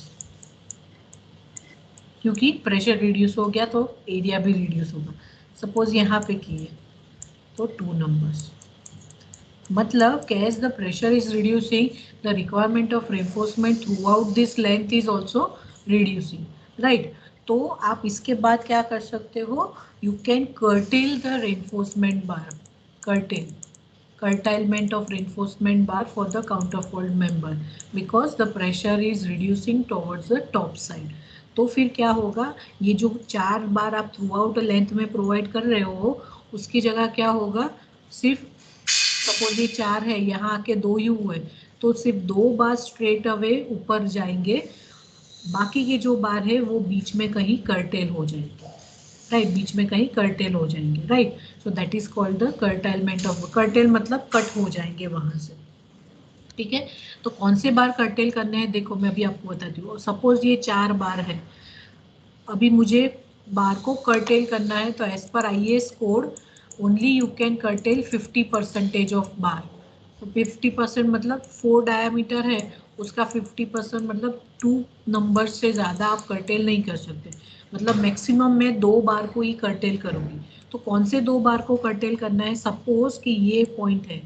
[SPEAKER 1] क्योंकि प्रेशर रिड्यूस हो गया तो एरिया भी रिड्यूस होगा. सपोज यहाँ पे किए तो 2 नंबर्स. मतलब case the pressure is reducing, the requirement of reinforcement through this length is also reducing, right. तो आप इसके बाद क्या कर सकते हो, you can curtail the reinforcement bar, curtailment of reinforcement bar for the counterfold member because the pressure is reducing towards the top side. तो फिर क्या होगा, ये जो 4 बार आप थ्रू आउट लेंथ में प्रोवाइड कर रहे हो उसकी जगह क्या होगा, सिर्फ सपोज ये 4 है, यहाँ आके 2 ही हुए तो सिर्फ 2 बार स्ट्रेट अवे ऊपर जाएंगे, बाकी के जो बार है वो बीच में कहीं कर्टेल हो जाएंगे, राइट, बीच में कहीं कर्टेल हो जाएंगे, right. So that is called the curtailment of, cartel मतलब कट हो जाएंगे वहां से, ठीक है. तो कौन से बार कर्टेल करने हैं, देखो मैं अभी आपको बताती हूँ. सपोज ये 4 बार है, अभी मुझे बार को कर्टेल करना है, तो एज पर IAS code only you can curtail 50% of bar. तो 50% मतलब 4 डायमीटर है, उसका 50% मतलब 2 नंबर से ज़्यादा आप कर्टेल नहीं कर सकते. मतलब मैक्सिमम मैं 2 बार को ही कर्टेल करूँगी. तो कौन से 2 बार को कर्टेल करना है, सपोज कि ये पॉइंट है,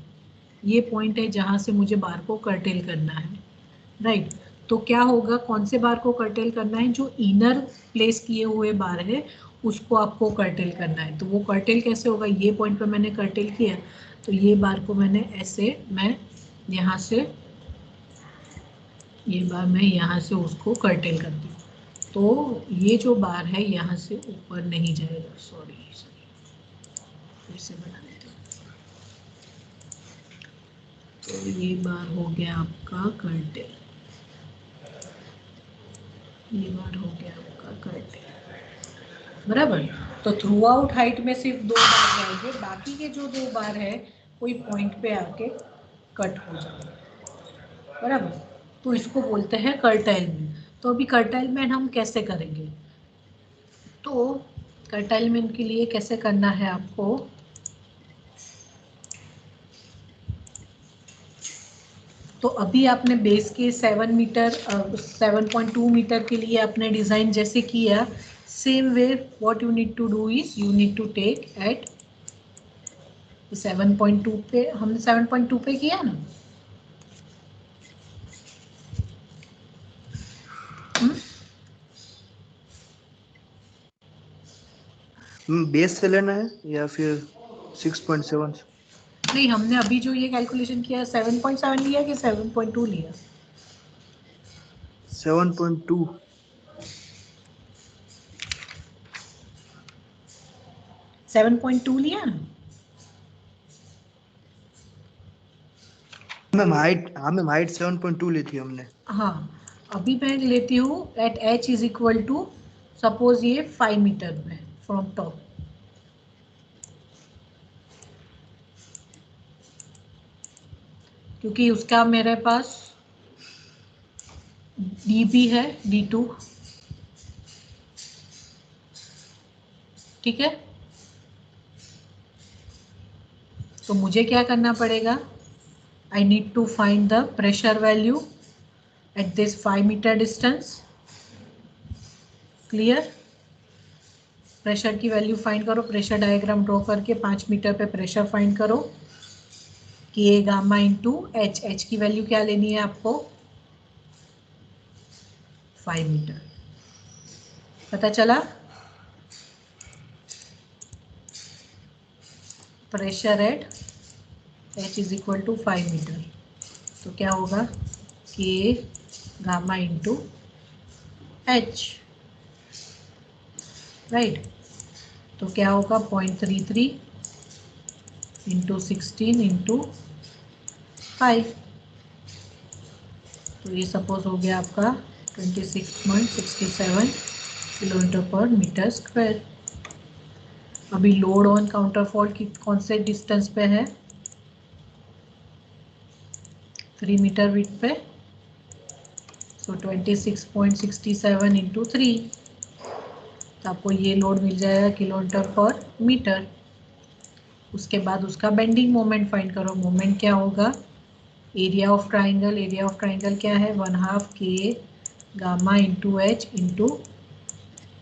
[SPEAKER 1] ये पॉइंट है जहाँ से मुझे बार को कर्टेल करना है, राइट. तो क्या होगा, कौन से बार को कर्टेल करना है, जो इनर प्लेस किए हुए बार है उसको आपको कर्टेल करना है. तो वो कर्टेल कैसे होगा, ये पॉइंट पे मैंने कर्टेल किया तो ये बार को मैंने ऐसे, मैं यहाँ से ये बार मैं यहाँ से उसको कर्टेल करती हूँ, तो ये जो बार है यहाँ से ऊपर नहीं जाएगा. सॉरी फिर से बना देती हूँ. तो ये बार हो गया आपका कर्टेल, ये बार हो गया आपका कर्टेल, बराबर. तो थ्रू आउट हाइट में सिर्फ 2 बार जाएंगे, बाकी के जो 2 बार है कोई पॉइंट पे आके कट हो जाएंगे, बराबर. तो इसको बोलते हैं कर्टेलमेंट. तो अभी कर्टेलमेंट हम कैसे करेंगे, तो कर्टेलमेंट के लिए कैसे करना है आपको, तो अभी आपने बेस के 7 मीटर 7.2 मीटर के लिए आपने डिज़ाइन जैसे किया, Same way, what you need to do is you need to take at 7.2 पे, हमने 7.2 पे किया ना,
[SPEAKER 3] बेस से लेना है या फिर 6.7?
[SPEAKER 1] नहीं, हमने अभी जो ये कैलकुलेशन किया 7.7 लिया कि 7.2 लिया?
[SPEAKER 3] 7.2।
[SPEAKER 1] 7.2 लिया ना?
[SPEAKER 3] मैम हाइट 7.2 ली थी हमने।
[SPEAKER 1] हाँ, अभी मैं लेती हूँ at h is equal to, suppose ये 5 मीटर में फ्रॉम टॉप, क्योंकि उसका मेरे पास db है, d2, ठीक है। तो मुझे क्या करना पड़ेगा, I need to find the pressure value at this 5 metre distance. Clear? Pressure की वैल्यू फाइंड करो, प्रेशर डायग्राम ड्रॉ करके 5 मीटर पे प्रेशर फाइंड करो, K gamma into h. H की वैल्यू क्या लेनी है आपको, 5 मीटर। पता चला? Pressure at h is equal to 5 metre, तो क्या होगा, के गामा इंटू एच, राइट। तो क्या होगा, 0.33 इंटू 16 इंटू 5, तो ये सपोज हो गया आपका 26.67 किलोमीटर पर मीटर स्क्वायर। अभी लोड ऑन काउंटरफॉल्ट की कौन से डिस्टेंस पे है, 3 मीटर विड्थ पे, सो 26.67 इंटू 3, तो आपको ये लोड मिल जाएगा किलोमीटर पर मीटर। उसके बाद उसका बेंडिंग मोमेंट फाइंड करो, मोमेंट क्या होगा, area of triangle, area of triangle क्या है, 1/2 के gamma into H into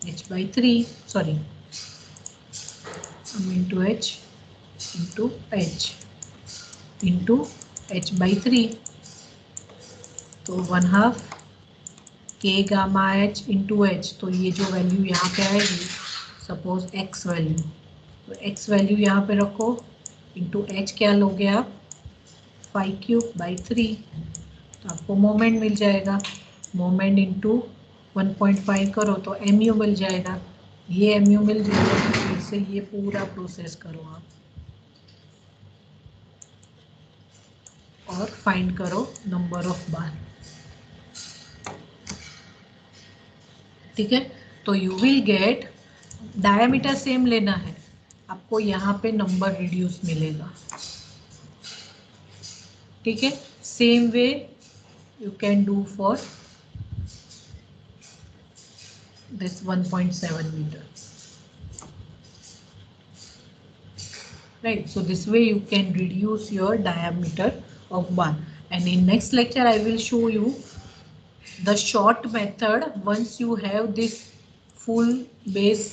[SPEAKER 1] h/3, sorry into H into H into h/3, तो 1/2 के गामा एच इंटू एच, तो ये जो वैल्यू यहाँ पे आएगी, सपोज x वैल्यू, तो x वैल्यू यहाँ पे रखो, इंटू h क्या लोगे आप, 5/3, तो आपको मोमेंट मिल जाएगा, मोमेंट इंटू 1.5 करो तो mu मिल जाएगा, ये mu मिल जाएगा, फिर से ये पूरा प्रोसेस करो आप और फाइंड करो नंबर ऑफ बार, ठीक है। तो you will get, diameter same लेना है आपको, यहाँ पे नंबर रिड्यूस मिलेगा, ठीक है। Same way you can do for this 1.7 meter, right? So this way you can reduce your diameter of bar, and in next lecture I will show you the short method. Once you have this full base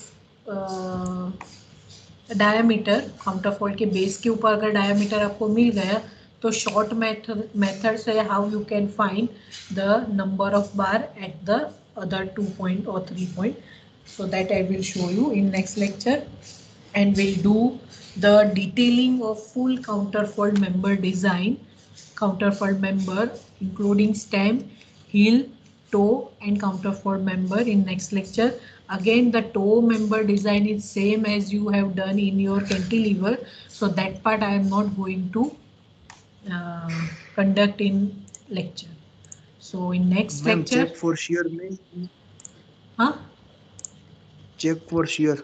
[SPEAKER 1] diameter, counterfort के base के ऊपर अगर diameter आपको मिल गया, तो short method से how you can find the number of bar at the other 2 point or 3 point. So that I will show you in next lecture, and we'll do the detailing of full counterfold member design, counterfold member including stem, heel, toe and counterfold member in next lecture. Again the toe member design is same as you have done in your cantilever, so that part I am not going to conduct in lecture. So in next
[SPEAKER 3] ma'am
[SPEAKER 1] lecture,
[SPEAKER 3] check for shear में,
[SPEAKER 1] हाँ
[SPEAKER 3] check for shear